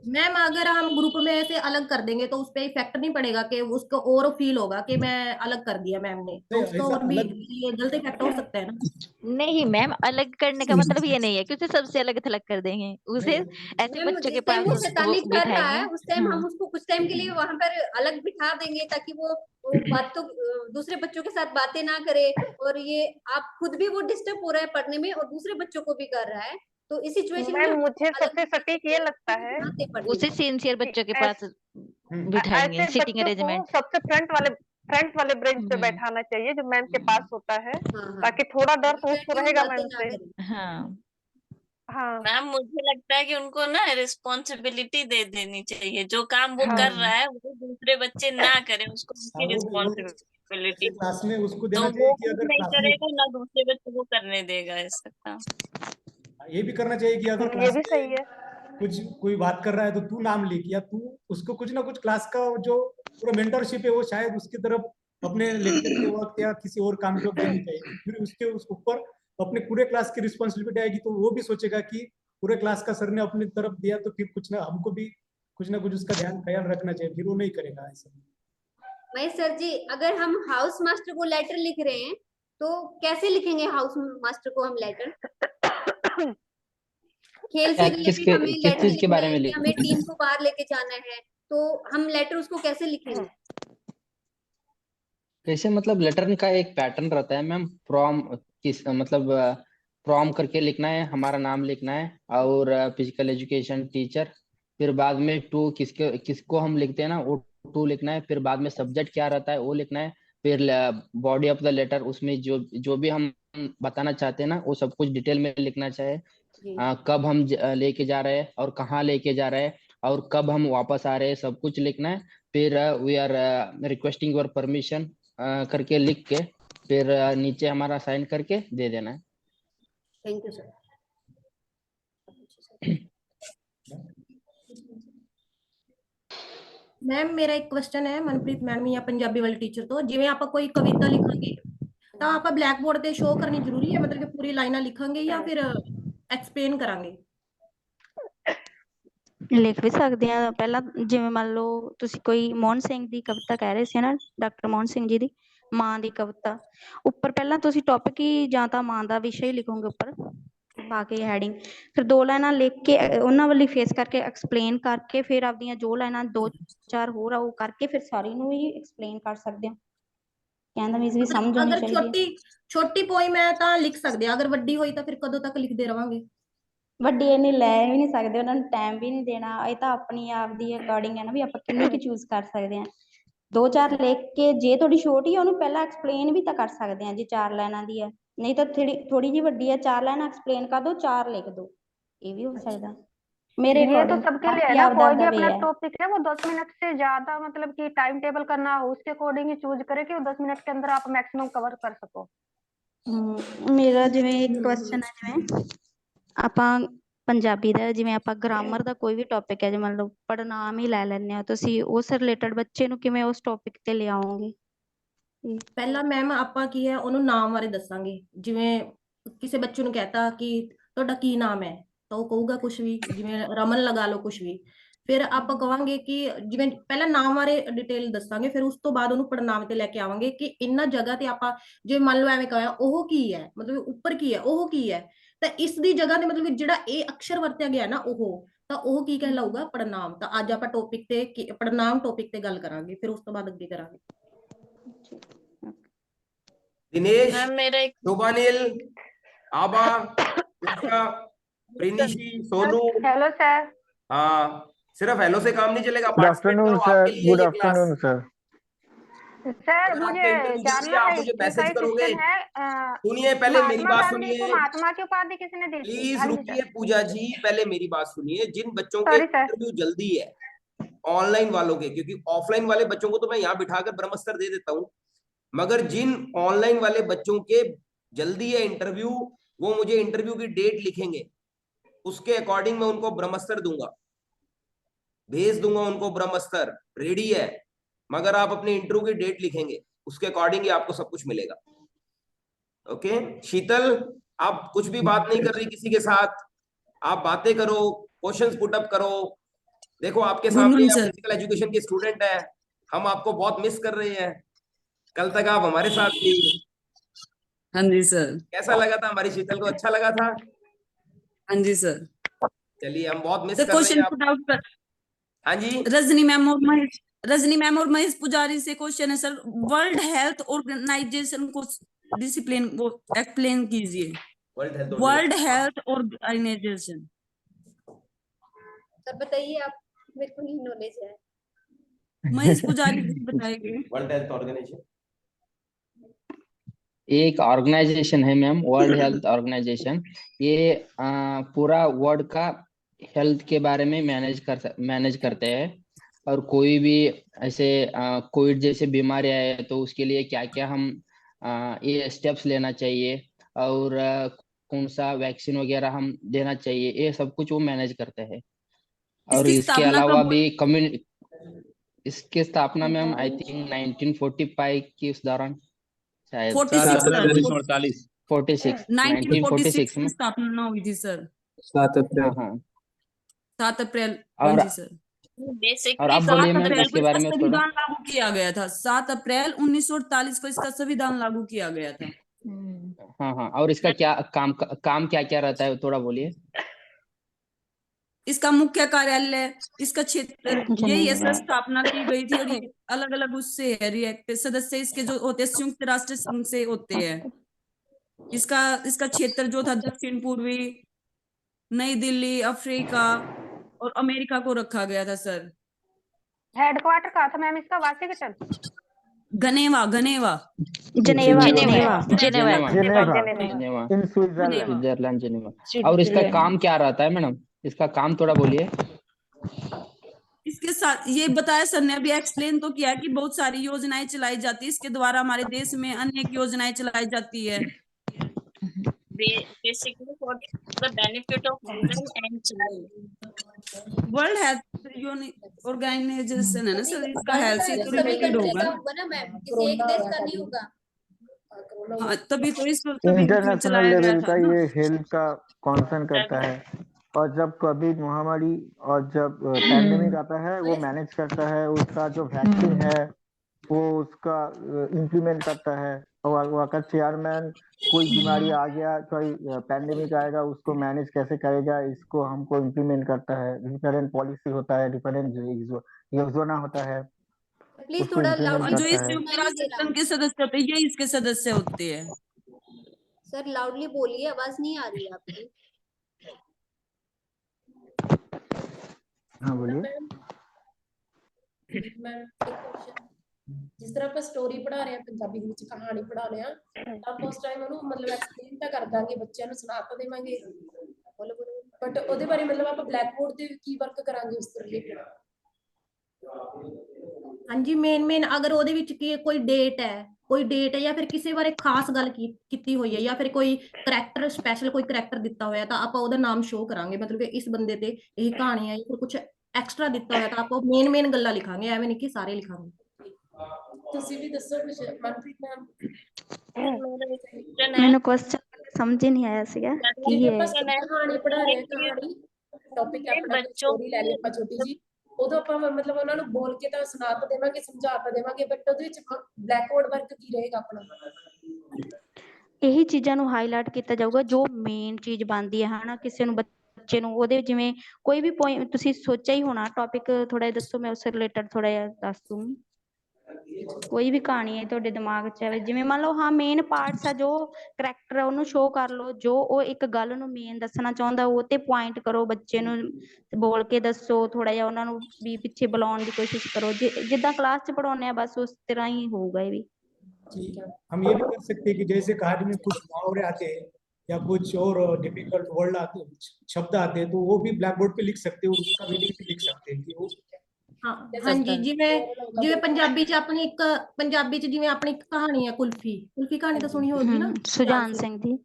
मैम अगर हम ग्रुप में ऐसे अलग कर देंगे तो उस पर इफेक्ट नहीं पड़ेगा कि उसको और फील होगा कि मैं अलग कर दिया मैम ने, तो नहीं, उसका ऐसा और भी अलग ये गलत इफेक्ट हो सकता है ना। नहीं मैम, अलग करने का मतलब ये नहीं है कि उसे सबसे अलग थलग कर देंगे, उसे ऐसे मैम बच्चों के जिस टाइम पास वो शैतानी कर रहा बिठाएंगे। है उस टाइम हम उसको कुछ टाइम के लिए वहां पर अलग बिठा देंगे ताकि वो बात तो दूसरे बच्चों के साथ बातें ना करे, और ये आप खुद भी वो डिस्टर्ब हो रहा है पढ़ने में और दूसरे बच्चों को भी कर रहा है, तो इस सिचुएशन में मैम हम मुझे अलग सबसे बिठा सटीक देंगे ये और लगता उसको है ध्यान से पढ़ने उसे देंगे। सिंसियर कि बच्चों के पास बिठाएंगे, ऐसे सिटिंग बच्चों को अरेंजमेंट। सबसे फ्रंट वाले बेंच पे बैठाना चाहिए जो मैम के पास होता है, हाँ हाँ, ताकि थोड़ा डर तो बैठ उसको के वो रहेगा बातें मैम ना से। करें। हाँ हाँ मैम मुझे लगता है कि उनको ना रिस्पॉन्सिबिलिटी दे देनी चाहिए, जो काम वो हाँ कर रहा है वो दूसरे बच्चे ना करें, उसको हाँ, उसकी वो रिस्पॉन्सिबिलिटी हो, क्लास में उसको तो देना चाहिए वो कि खुद अगर नहीं क्लास में करेगा ना दूसरे बच्चे को करने देगा ऐसा काम। ये भी करना चाहिए कि अगर ये क्लास भी सही में है। कुछ कोई बात कर रहा है तो तू नाम लिख, या तू उसको कुछ ना कुछ क्लास का जो पूरा मेंटरशिप है वो शायद उसकी तरफ अपने लेक्चर के वक्त या किसी और काम के वक्त देनी चाहिए। फिर उसके उस ऊपर अपने पूरे क्लास की रिस्पॉन्सिबिलिटी आएगी तो वो भी सोचेगा कि पूरे क्लास का सर ने अपनी तरफ दिया तो फिर कुछ ना हमको भी कुछ ना कुछ उसका ध्यान ख्याल रखना चाहिए, फिर वो नहीं करेगा ऐसा। महेश सर जी, अगर हम हाउस मास्टर को लेटर लिख रहे हैं तो कैसे लिखेंगे हाउस मास्टर को हम लेटर? खेल से रिलेटेड हमें किस लेटर चीज के लिखना बारे है में कि लिख हमें टीम को बाहर लेके जाना है, तो हम लेटर उसको कैसे लिखेंगे? कैसे मतलब लेटर का एक पैटर्न रहता है मैम। फ्रॉम किस मतलब फ्रॉम करके लिखना है, हमारा नाम लिखना है और फिजिकल एजुकेशन टीचर, फिर बाद में टू किसको हम लिखते हैं ना वो टू लिखना है, फिर बाद में सब्जेक्ट क्या रहता है वो लिखना है, फिर बॉडी ऑफ द लेटर उसमें जो जो भी हम बताना चाहते हैं ना वो सब कुछ डिटेल में लिखना चाहिए। कब हम लेके जा रहे हैं और कहाँ लेके जा रहे हैं और कब हम वापस आ रहे हैं सब कुछ लिखना है। फिर we are requesting your permission करके लिख के फिर नीचे हमारा साइन करके दे देना है। Thank you sir. मैम मेरा एक क्वेश्चन है मनप्रीत मैडम या पंजाबी वाली टीचर तो, जिवें आप कोई कविता लिखांगे ਤਾਂ ਆਪਾਂ ਬਲੈਕ ਬੋਰਡ ਤੇ ਸ਼ੋ ਕਰਨੀ ਜ਼ਰੂਰੀ ਹੈ, ਮਤਲਬ ਕਿ ਪੂਰੀ ਲਾਈਨਾਂ ਲਿਖਾਂਗੇ ਜਾਂ ਫਿਰ ਐਕਸਪਲੇਨ ਕਰਾਂਗੇ? ਲਿਖ ਵੀ ਸਕਦੇ ਆ। ਪਹਿਲਾਂ ਜਿਵੇਂ ਮੰਨ ਲਓ ਤੁਸੀਂ ਕੋਈ ਮੋਹਨ ਸਿੰਘ ਦੀ ਕਵਿਤਾ ਕਹਿ ਰਹੇ ਸੀ ਨਾ, ਡਾਕਟਰ ਮੋਹਨ ਸਿੰਘ ਜੀ ਦੀ ਮਾਂ ਦੀ ਕਵਿਤਾ, ਉੱਪਰ ਪਹਿਲਾਂ ਤੁਸੀਂ ਟੌਪਿਕ ਹੀ ਜਾਂ ਤਾਂ ਮਾਂ ਦਾ ਵਿਸ਼ਾ ਹੀ ਲਿਖੋਗੇ ਉੱਪਰ ਪਾ ਕੇ ਹੈਡਿੰਗ, ਫਿਰ 2 ਲਾਈਨਾਂ ਲਿਖ ਕੇ ਉਹਨਾਂ ਵੱਲ ਫੇਸ ਕਰਕੇ ਐਕਸਪਲੇਨ ਕਰਕੇ, ਫਿਰ ਆਪਦੀਆਂ ਜੋ ਲਾਈਨਾਂ 2-4 ਹੋਰ ਆ ਉਹ ਕਰਕੇ ਫਿਰ ਸਾਰੀ ਨੂੰ ਹੀ ਐਕਸਪਲੇਨ ਕਰ ਸਕਦੇ ਹੋ। ਕਹਿੰਦਾ ਮੀਨਸ ਵੀ ਸਮਝ ਆਉਣੀ ਅਗਰ ਚਾਹੀਦੀ ਹੈ। ਛੋਟੀ ਪੋਇਮ ਹੈ ਤਾਂ ਲਿਖ ਸਕਦੇ ਆ, ਅਗਰ ਵੱਡੀ ਹੋਈ ਤਾਂ ਫਿਰ ਕਦੋਂ ਤੱਕ ਲਿਖਦੇ ਰਵਾਂਗੇ? ਵੱਡੀ ਇੰਨੀ ਲੈ ਵੀ ਨਹੀਂ ਸਕਦੇ, ਉਹਨਾਂ ਨੂੰ ਟਾਈਮ ਵੀ ਨਹੀਂ ਦੇਣਾ। ਇਹ ਤਾਂ ਆਪਣੀ ਆਪ ਦੀ ਅਕੋਰਡਿੰਗ ਹੈ ਨਾ, ਵੀ ਆਪਾਂ ਕਿੰਨੀ ਕੁ ਚੂਜ਼ ਕਰ ਸਕਦੇ ਹਾਂ। 2-4 ਲਿਖ ਕੇ, ਜੇ ਤੁਹਾਡੀ ਛੋਟੀ ਹੈ ਉਹਨੂੰ ਪਹਿਲਾਂ ਐਕਸਪਲੇਨ ਵੀ ਤਾਂ ਕਰ ਸਕਦੇ ਹਾਂ ਜੇ 4 ਲਾਈਨਾਂ ਦੀ ਹੈ, ਨਹੀਂ ਤਾਂ ਥੋੜੀ ਜਿਹੀ ਵੱਡੀ ਹੈ 4 ਲਾਈਨਾਂ ਐਕਸਪਲੇਨ ਕਰ दो, 4 लिख दो, ये भी हो सकता मेरे ये तो अकॉर्डिंग। सबके लिए है बाकी ना, आपदा कोई भी आपदा वे अपना है। टॉपिक है वो 10 मिनट से ज्यादा मतलब कि टाइम टेबल करना हो उसके अकॉर्डिंग ही चूज करे कि वो 10 मिनट के अंदर आप मैक्सिमम कवर कर सको। ਮੇਰਾ ਜਿਵੇਂ ਇੱਕ ਕੁਐਸਚਨ ਹੈ, ਜਿਵੇਂ ਆਪਾਂ ਪੰਜਾਬੀ ਦਾ ਜਿਵੇਂ ਆਪਾਂ ਗ੍ਰਾਮਰ ਦਾ ਕੋਈ ਵੀ ਟੌਪਿਕ ਹੈ, ਜੇ ਮੰਨ ਲਓ ਪੜਨਾਮ ਹੀ ਲੈ ਲੈਂਦੇ ਹੋ, ਤੁਸੀਂ ਉਸ ਰਿਲੇਟਡ ਬੱਚੇ ਨੂੰ ਕਿਵੇਂ ਉਸ ਟੌਪਿਕ ਤੇ ਲਿਆਓਗੇ? ਪਹਿਲਾਂ ਮੈਮ ਆਪਾਂ ਕੀ ਹੈ ਉਹਨੂੰ ਨਾਮ ਬਾਰੇ ਦੱਸਾਂਗੇ। ਜਿਵੇਂ ਕਿਸੇ ਬੱਚੇ ਨੂੰ ਕਹਤਾ ਕਿ ਤੁਹਾਡਾ ਕੀ ਨਾਮ ਹੈ, ਤਾਂ ਉਹ ਕਹੂਗਾ ਕੁਝ ਵੀ, ਜਿਵੇਂ ਰਮਨ ਲਗਾ ਲਓ ਕੁਝ ਵੀ। ਫਿਰ ਆਪਾਂ ਕਵਾਂਗੇ ਕਿ ਜਿਵੇਂ ਪਹਿਲਾਂ ਨਾਮ ਬਾਰੇ ਡਿਟੇਲ ਦੱਸਾਂਗੇ, ਫਿਰ ਉਸ ਤੋਂ ਬਾਅਦ ਉਹਨੂੰ ਪੜਨਾਮ ਤੇ ਲੈ ਕੇ ਆਵਾਂਗੇ ਕਿ ਇਹਨਾਂ ਜਗ੍ਹਾ ਤੇ ਆਪਾਂ, ਜੇ ਮੰਨ ਲਓ ਐਵੇਂ ਕਹਾਂ ਉਹ ਕੀ ਹੈ, ਮਤਲਬ ਉੱਪਰ ਕੀ ਹੈ, ਉਹ ਕੀ ਹੈ, ਤਾਂ ਇਸ ਦੀ ਜਗ੍ਹਾ ਤੇ ਮਤਲਬ ਜਿਹੜਾ ਇਹ ਅਕਸ਼ਰ ਵਰਤਿਆ ਗਿਆ ਨਾ ਉਹ, ਤਾਂ ਉਹ ਕੀ ਕਹਿਲਾਊਗਾ? ਪੜਨਾਮ। ਤਾਂ ਅੱਜ ਆਪਾਂ ਟੌਪਿਕ ਤੇ ਪੜਨਾਮ ਟੌਪਿਕ ਤੇ ਗੱਲ ਕਰਾਂਗੇ, ਫਿਰ ਉਸ ਤੋਂ ਬਾਅਦ ਅੱਗੇ ਕਰਾਂਗੇ। दिनेश, मैम मेरा एक शोभानिल, आबा, उषा, प्रिनिशी, सोनू। Hello sir. हाँ, सिर्फ हेलो से काम नहीं चलेगा, गुड पार्टिसिपेट आफ्टरनून करो, सर, आपके लिए गुड ये क्लास। Afternoon sir. सर अगर मुझे आपने इंटरव्यू दे जानना दिया, आप है मुझे इसका मैसेज ही करोगे। क्वेश्चन है। सुनिए, पहले मेरी महात्मा बात गांधी को सुनिए, महात्मा की उपाधि किसने दी थी? प्लीज हाँ जी रुकिए सर। पूजा जी, पहले मेरी बात सुनिए। जिन बच्चों के सॉरी सर। इंटरव्यू जल्दी है, ऑनलाइन वालों के, क्योंकि ऑफलाइन वाले बच्चों को तो मैं यहाँ बिठाकर ब्रह्मस्त्र दे देता हूँ, मगर जिन ऑनलाइन वाले बच्चों के जल्दी है इंटरव्यू, वो मुझे इंटरव्यू की डेट लिखेंगे, उसके अकॉर्डिंग मैं उनको ब्रह्मस्त्र दूंगा, भेज दूंगा उनको ब्रह्मस्त्र रेडी है, मगर आप अपने इंटरव्यू की डेट लिखेंगे, उसके अकॉर्डिंग ही आपको सब कुछ मिलेगा। ओके शीतल, आप कुछ भी बात नहीं कर रही किसी के साथ, आप बातें करो, क्वेश्चंस पुट अप करो। देखो आपके सामने आप फिजिकल एजुकेशन के स्टूडेंट है, हम आपको बहुत मिस कर रहे हैं। कल तक आप हमारे साथ थी। हाँ जी सर। कैसा लगा था हमारी शीतल को? अच्छा लगा था? हाँ जी सर। चलिए, हम बहुत मिस सर कर रहे क्वेश्चन हैं पुट आप। आउट कर। हाँ जी, रजनी मैम और महेश पुजारी से क्वेश्चन है सर, वर्ल्ड हेल्थ ऑर्गेनाइजेशन को डिसिप्लिन वो एक्सप्लेन कीजिए। वर्ल्ड हेल्थ ऑर्गेनाइजेशन सर बताइए आप, मेरे को नहीं नॉलेज है। महेश पुजारी जी बताएंगे। वर्ल्ड हेल्थ ऑर्गेनाइजेशन एक ऑर्गेनाइजेशन है मैम, वर्ल्ड हेल्थ ऑर्गेनाइजेशन। ये पूरा वर्ल्ड का हेल्थ के बारे में मैनेज करते हैं, और कोई भी ऐसे कोविड जैसे बीमारी आए तो उसके लिए क्या क्या हम ये स्टेप्स लेना चाहिए, और कौन सा वैक्सीन वगैरह हम देना चाहिए, ये सब कुछ वो मैनेज करते हैं। और इसके अलावा भी इसकी स्थापना मैम आई थिंक 1945 की उस दौरान, शायद 1946 में स्थापना हुई थी सर। 7 अप्रैल। हाँ 7 अप्रैल। और हाँ जी सर। और आप बोलिए मैम इसके बारे में थोड़ा। संविधान लागू किया गया था 7 अप्रैल 1948 को, इसका संविधान लागू किया गया था। हाँ, और इसका क्या काम क्या क्या रहता है, थोड़ा बोलिए। इसका मुख्य कार्यालय, इसका क्षेत्र यही है सर, स्थापना की गई थी, और ये अलग अलग उससे है रिएक्ट सदस्य इसके जो होते हैं संयुक्त राष्ट्र संघ से होते हैं। इसका क्षेत्र जो था दक्षिण पूर्वी, नई दिल्ली, अफ्रीका और अमेरिका को रखा गया था सर। हेडक्वार्टर कहाँ था मैम इसका? Washington? Geneva in Switzerland, Geneva. और इसका काम क्या रहता है मैडम, इसका काम थोड़ा बोलिए। इसके साथ ये बताया सर ने, अभी एक्सप्लेन तो किया कि बहुत सारी योजनाएं चलाई जाती है इसके द्वारा, हमारे देश में अनेक योजनाएं चलाई जाती है। basically for the benefit of women and children. World Health Organization है ना सर, इसका हेल्थ से सभी रिलेटेड कंट्री होगा का होगा ना मैम, किसी एक देश का नहीं होगा। कोरोना हाँ तभी तो इसको तभी तो इंटरनेशनल चलाया गया लेवल था का ना। ये हेल्थ का कॉन्सर्न करता है, और जब कोविड महामारी और जब पैंडेमिक आता है वो मैनेज करता है, उसका जो वैक्सीन है वो उसका इम्प्लीमेंट करता है, और वहाँ का चेयरमैन कोई बीमारी आ गया, कोई पैंडेमिक आएगा, उसको मैनेज कैसे करेगा, इसको हमको इम्प्लीमेंट करता है। डिफरेंट पॉलिसी होता है, डिफरेंट योजना होता है, प्लीज उसको थोड़ा इम्प्लीमेंट और लाउडली जो करता इस है। संयुक्त राष्ट्र संघ के सदस्य होते हैं ये इसके सदस्य होते हैं। सर लाउडली बोलिए, आवाज नहीं आ रही है आपकी। हाँ बोलिए। मैम एक क्वेश्चन, जिस तर੍ਹਾਂ ਆਪਾਂ ਸਟੋਰੀ ਪੜ੍ਹਾ ਰਹੇ ਹਾਂ ਪੰਜਾਬੀ ਦੇ ਵਿੱਚ ਕਹਾਣੀ ਪੜ੍ਹਾ ਰਹੇ ਹਾਂ ਤਾਂ ਆਪਾਂ ਉਸ ਟਾਈਮ ਉਹਨੂੰ ਮਤਲਬ ਐਕਸਪਲੇਨ ਤਾਂ ਕਰ ਦਾਂਗੇ, ਬੱਚਿਆਂ ਨੂੰ ਸੁਣਾ ਤਾਂ ਦੇਵਾਂਗੇ, ਬਟ ਉਹਦੇ ਬਾਰੇ ਮਤਲਬ ਆਪਾਂ ਬਲੈਕ ਬੋਰਡ ਤੇ ਕੀ ਵਰਕ ਕਰਾਂਗੇ ਉਸ ਤੋਂ ਰਿਲੇਟਡ। ਹਾਂਜੀ ਮੇਨ ਅਗਰ ਉਹਦੇ ਵਿੱਚ ਕੀ ਕੋਈ ਡੇਟ ਹੈ ਜਾਂ ਫਿਰ ਕਿਸੇ ਬਾਰੇ ਖਾਸ ਗੱਲ ਕੀਤੀ ਹੋਈ ਹੈ ਜਾਂ ਫਿਰ ਕੋਈ ਕਰੈਕਟਰ ਸਪੈਸ਼ਲ ਕੋਈ ਕਰੈਕਟਰ ਦਿੱਤਾ ਹੋਇਆ ਤਾਂ ਆਪਾਂ ਉਹਦਾ ਨਾਮ ਸ਼ੋ ਕਰਾਂਗੇ, ਮਤਲਬ ਕਿ ਇਸ ਬੰਦੇ ਤੇ ਇਹ ਕਹਾਣੀ ਹੈ ਜਾਂ ਕੁਝ ਐਕਸਟਰਾ ਦਿੱਤਾ ਹੋਇਆ ਤਾਂ ਆਪਾਂ ਮੇਨ ਗੱਲਾਂ ਲਿਖਾਂਗੇ, ਐਵੇਂ ਨਹੀਂ ਕਿ ਸਾਰੇ ਲਿਖਾਂਗੇ। ਤੁਸੀਂ ਵੀ ਦੱਸੋ ਕੁਝ ਮਨਪ੍ਰੀਤ ਮੈਮ। ਮੈਨੂੰ ਕੁਐਸਚਨ ਸਮਝ ਹੀ ਨਹੀਂ ਆਇਆ ਸੀਗਾ ਕੀ ਜਿਵੇਂ ਹੈ। ਆਪਾਂ ਕਹਾਣੀ ਪੜ੍ਹਾ ਰਹੇ ਹਾਂ, ਕਹਾਣੀ ਟੌਪਿਕ ਹੈ ਆਪਣਾ, ਸਟੋਰੀ ਲੈ ਲਈ ਆਪਾਂ ਛੋਟੀ ਜੀ, ਉਦੋਂ ਆਪਾਂ ਮਤਲਬ ਉਹਨਾਂ ਨੂੰ ਬੋਲ ਕੇ ਤਾਂ ਸੁਣਾ ਤਾਂ ਦੇਵਾਂਗੇ, ਸਮਝਾ ਤਾਂ ਦੇਵਾਂਗੇ, ਬਟ ਉਹਦੇ ਵਿੱਚ ਬਲੈਕ ਬੋਰਡ ਵਰਕ ਕੀ ਰਹੇਗਾ ਆਪਣਾ। ਇਹੀ ਚੀਜ਼ਾਂ ਨੂੰ ਹਾਈਲਾਈਟ ਕੀਤਾ ਜਾਊਗਾ ਜੋ ਮੇਨ ਚੀਜ਼ ਬਣਦੀ ਹੈ ਹਨਾ, ਕਿਸੇ ਨੂੰ ਬੱਚੇ ਨੂੰ ਉਹਦੇ ਜਿਵੇਂ ਕੋਈ ਵੀ ਪੁਆਇੰਟ ਤੁਸੀਂ ਸੋਚਿਆ ਹੀ ਹੋਣਾ ਟੌਪਿਕ, ਥੋੜਾ ਜਿਹਾ ਦੱਸੋ ਮੈਂ ਉਸ ਰਿਲੇਟਡ ਥੋੜਾ ਜਿਹਾ ਦੱਸ ਦੂੰਗੀ। ਕੋਈ ਵੀ ਕਹਾਣੀ ਹੈ ਤੁਹਾਡੇ ਦਿਮਾਗ 'ਚ ਆਵੇ, ਜਿਵੇਂ ਮੰਨ ਲਓ ਹਾਂ ਮੇਨ ਪਾਰਟਸ ਆ ਜੋ ਕਰੈਕਟਰ ਆ ਉਹਨੂੰ ਸ਼ੋਅ ਕਰ ਲਓ, ਜੋ ਉਹ ਇੱਕ ਗੱਲ ਨੂੰ ਮੇਨ ਦੱਸਣਾ ਚਾਹੁੰਦਾ ਉਹ ਤੇ ਪੁਆਇੰਟ ਕਰੋ, ਬੱਚੇ ਨੂੰ ਬੋਲ ਕੇ ਦੱਸੋ, ਥੋੜਾ ਜਿਹਾ ਉਹਨਾਂ ਨੂੰ ਵੀ ਪਿੱਛੇ ਬੁਲਾਉਣ ਦੀ ਕੋਸ਼ਿਸ਼ ਕਰੋ, ਜਿੱਦਾਂ ਕਲਾਸ 'ਚ ਪੜਾਉਂਦੇ ਆ ਬਸ ਉਸ ਤਰ੍ਹਾਂ ਹੀ ਹੋਊਗਾ ਇਹ भी। हम ये भी कर सकते हैं कि जैसे कहानी में कुछ मुहावरे आते हैं या कुछ और डिफिकल्ट वर्ड आते शब्द आते हैं तो वो भी ब्लैक बोर्ड पे लिख सकते हैं और उसका मीनिंग भी लिख सकते हैं कि वो ਹਾਂਜੀ ਜਿਵੇਂ ਪੰਜਾਬੀ 'ਚ ਆਪਣੀ ਇੱਕ ਕਹਾਣੀ ਹੈ ਕੁਲਫੀ ਕਹਾਣੀ ਤਾਂ ਸੁਣੀ ਹੋਊਗੀ ਨਾ, ਸੁਜਾਨ ਸਿੰਘ ਦੀ।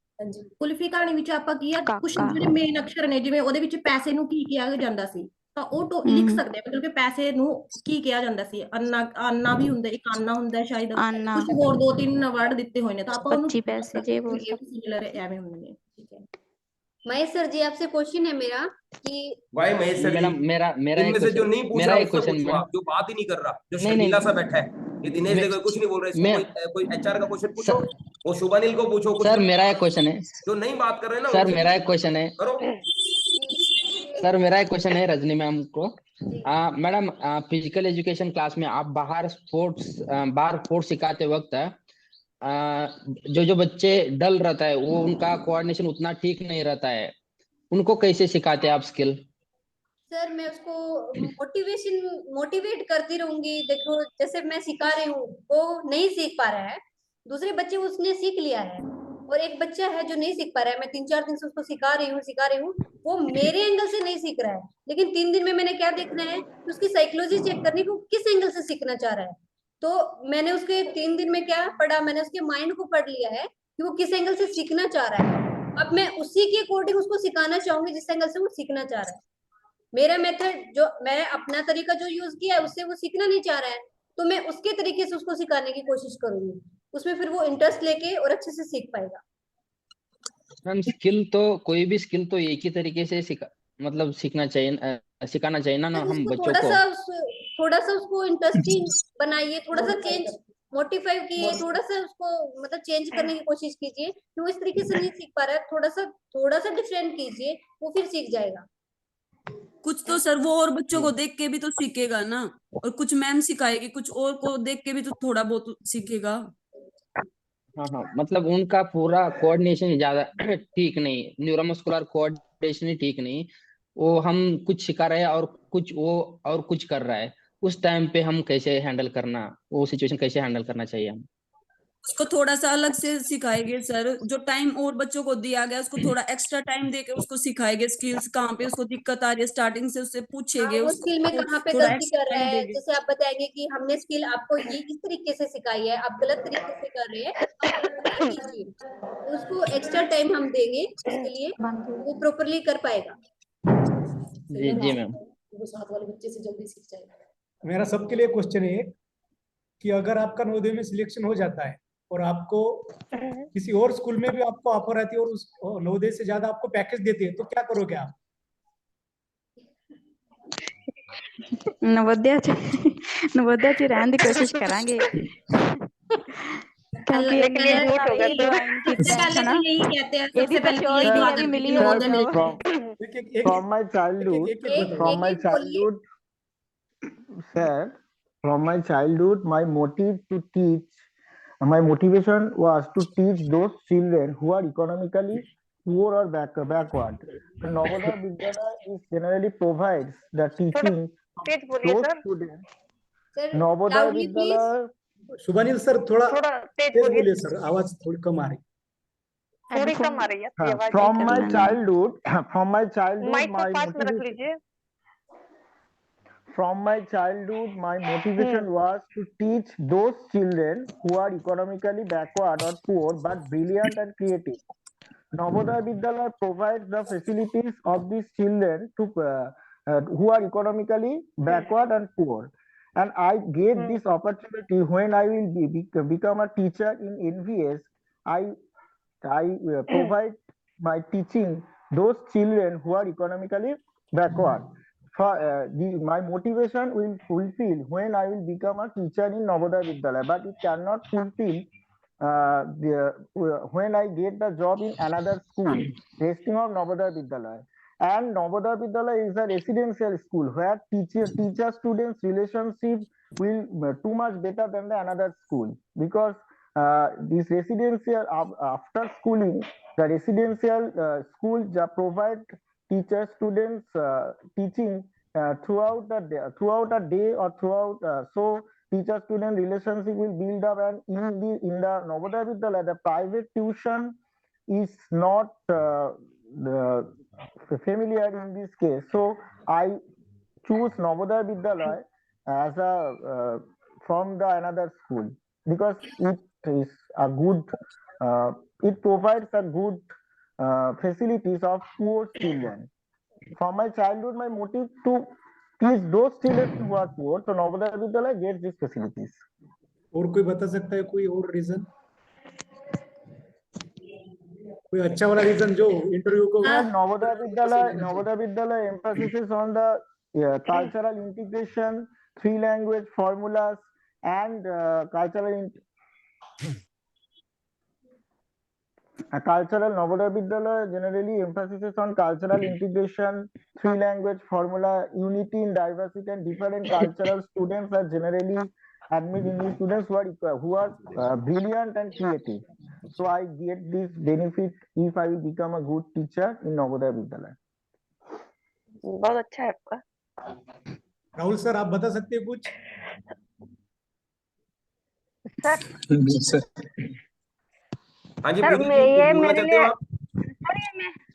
ਕੁਲਫੀ ਕਹਾਣੀ ਵਿੱਚ ਆਪਾਂ ਕੀ ਆ ਕੁਝ ਜਿਹੜੇ ਮੇਨ ਅਕਸ਼ਰ ਨੇ, ਜਿਵੇਂ ਉਹਦੇ ਵਿੱਚ ਪੈਸੇ ਨੂੰ ਕੀ ਕਿਹਾ ਜਾਂਦਾ ਸੀ ਤਾਂ ਉਹ ਲਿਖ ਸਕਦੇ ਆ, ਮਤਲਬ ਕਿ ਪੈਸੇ ਨੂੰ ਕੀ ਕਿਹਾ ਜਾਂਦਾ ਸੀ, ਆਨਾ ਵੀ ਹੁੰਦਾ, ਇੱਕ ਆਨਾ ਹੁੰਦਾ ਸ਼ਾਇਦ, ਕੁਝ ਹੋਰ 2-3 ਵਰਡ ਦਿੱਤੇ ਹੋਏ ਨੇ ਤਾਂ ਆਪਾਂ ਉਹਨੂੰ 25 ਪੈਸੇ ਜੇ वो सब। ਸਿਮਿਲਰ ਐਵੇਂ ਹੁੰਦੇ। महेश सर जी आपसे क्वेश्चन है मेरा कि भाई महेश सर जी, मेरा इनमें से जो नहीं पूछ मेरा रहा एक उससे क्वेश्चन पूछो आप, जो बात ही नहीं कर रहा, जो नहीं, शर्मीला नहीं, सा बैठा है, ये दिनेश देखो कुछ नहीं बोल रहे, इसको कोई एचआर का क्वेश्चन पूछो, वो शुभानील को पूछो कुछ। सर मेरा एक क्वेश्चन है, जो नहीं बात कर रहे हैं ना सर मेरा एक क्वेश्चन है, करो। सर मेरा एक क्वेश्चन है रजनी मैम को। मैडम फिजिकल एजुकेशन क्लास में आप बाहर स्पोर्ट्स सिखाते वक्त जो बच्चे डल रहता है वो उनका कोऑर्डिनेशन उतना ठीक नहीं रहता है, उनको कैसे सिखाते हैं आप स्किल? सर मैं उसको मोटिवेट करती रहूंगी। देखो जैसे मैं सिखा रही हूँ वो नहीं सीख पा रहा है, दूसरे बच्चे उसने सीख लिया है, और एक बच्चा है जो नहीं सीख पा रहा है, मैं 3-4 दिन से उसको सिखा रही हूँ, वो मेरे एंगल से नहीं सीख रहा है, लेकिन 3 दिन में मैंने क्या देखना है कि उसकी साइकोलॉजी चेक करनी कि वो किस एंगल से सीखना चाह रहा है। तो मैंने उसके 3 दिन में क्या पढ़ा, मैंने उसके माइंड को पढ़ लिया है कि वो किस एंगल से सीखना चाह रहा है। अब मैं उसी के अकॉर्डिंग उसको सिखाना चाहूंगी जिस एंगल से वो सीखना चाह रहा है। मेरा मेथड जो मैं अपना तरीका जो यूज किया है उससे वो सीखना नहीं चाह रहा है, तो मैं उसके तरीके से उसको सिखाने की कोशिश करूंगी, उसमें फिर वो इंटरेस्ट लेके और अच्छे से सीख पाएगा। मैम स्किल तो कोई भी स्किल तो एक ही तरीके से सिखाना चाहिए ना हम बच्चों को। थोड़ा सा उसको इंटरेस्टिंग बनाइए, थोड़ा सा चेंज मोटिफाई कीजिए, थोड़ा सा उसको मतलब चेंज करने की कोशिश कीजिए कि वो इस तरीके से नहीं सीख पा रहा है, थोड़ा सा डिफरेंट कीजिए, वो फिर सीख जाएगा। कुछ तो सर वो और बच्चों को देख के भी तो सीखेगा ना, और कुछ मैम सिखाएगी, कुछ और को देख के भी तो थोड़ा बहुत सीखेगा। हाँ मतलब उनका पूरा कोऑर्डिनेशन ज्यादा ठीक नहीं, न्यूरोमस्कुलर कोऑर्डिनेशन ही ठीक नहीं, वो हम कुछ सिखा रहे हैं और कुछ कर रहा है, उस टाइम पे हम कैसे हैंडल करना, वो सिचुएशन कैसे हैंडल करना चाहिए हम उसको थोड़ा सा अलग से सिखाएंगे सर, जो टाइम और बच्चों को दिया गया उसको थोड़ा एक्स्ट्रा टाइम देके उसको सिखाएंगे, स्किल्स कहाँ पे उसको दिक्कत आ रही है स्टार्टिंग से उससे पूछेंगे, वो स्किल में कहाँ पे थोड़ा गलती एक्स्ट्रा कर रहा टाइम है, देंगे। जैसे आप बताएंगे कि हमने स्किल आपको ये इस तरीके से सिखाई है, आप गलत तरीके से कर रहे हैं, आप कीजिए, तो उसको एक्स्ट्रा टाइम हम देंगे उसके लिए, वो प्रॉपरली कर पाएगा। जी मैम। वो साथ वाले बच्चे से जल्दी सीख जाएगा। मेरा सबके लिए क्वेश्चन है कि अगर आपका नवोदय में सिलेक्शन हो जाता है और आपको किसी और स्कूल में भी आपको ऑफर आती है और उस नवोदय से ज्यादा आपको पैकेज देते हैं, तो क्या करोगे आप? नवोदय नवोदय च रहने की कोशिश करांगे क्योंकि लेकिन ये झूठ होगा सबसे पहले तो यही कहते हैं, सबसे पहले तो यही दुआ करते हैं कि नवोदय मिल जाए। From my childhood, from my childhood, sir, from my childhood, my motive to teach, my motivation was to teach those children who are economically poor or backward. The Navodaya Vidyalaya is generally provides the teaching तेज of बोलिए those sir. students. Sir Navodaya loudly please. Vidyalaya. Shubhanil sir थोड़ा तेज तेज बोलिए, बोलिए sir, आवाज थोड़ी कम आ रही। थोड़ी कम आ रही है आपकी आवाज। From my childhood, from my childhood, mike को my पास में रख motivation. लीजिए। From my childhood, my motivation was to teach those children who are economically backward or poor but brilliant and creative. Navodaya Vidyalaya provides the facilities of these children to who are economically backward and poor. And I get this opportunity when I will become a teacher in NVS. I provide my teaching those children who are economically backward. My motivation will fulfill when I will become a teacher in Navodaya Vidyalaya, but it cannot fulfill when I get the job in another school, resting of Navodaya Vidyalaya. And Navodaya Vidyalaya is a residential school where teacher-students relationship will too much better than the another school, because this residential after schooling, the residential school provide teacher students teaching throughout a day or throughout so teacher student relationship will build up. And in the Navodaya Vidyalaya, the private tuition is not familiar in this case, so I choose Navodaya Vidyalaya as a from the another school, because it is a good it provides a good facilities of poor children. From my childhood, my motive to teach those children who are poor, so Navodaya Vidyalaya gets these facilities. और कोई बता सकता है कोई और reason, कोई अच्छा वाला रीजन जो इंटरव्यू को? Navodaya Vidyalaya emphasizes on the cultural integration, 3 language formulas, and cultural Navodaya Vidyalaya generally emphasizes on cultural integration, 3 language formula, unity in diversity, and different cultural students are generally admitted in these students who are brilliant and creative. So I get this benefit if I will become a good teacher in Navodaya Vidyalaya. बहुत अच्छा है आपका। Rahul sir आप बता सकते हैं कुछ? Sir हाँ जी सर पूरी ये बोलना मेरे चाहते हो लिए आप? सर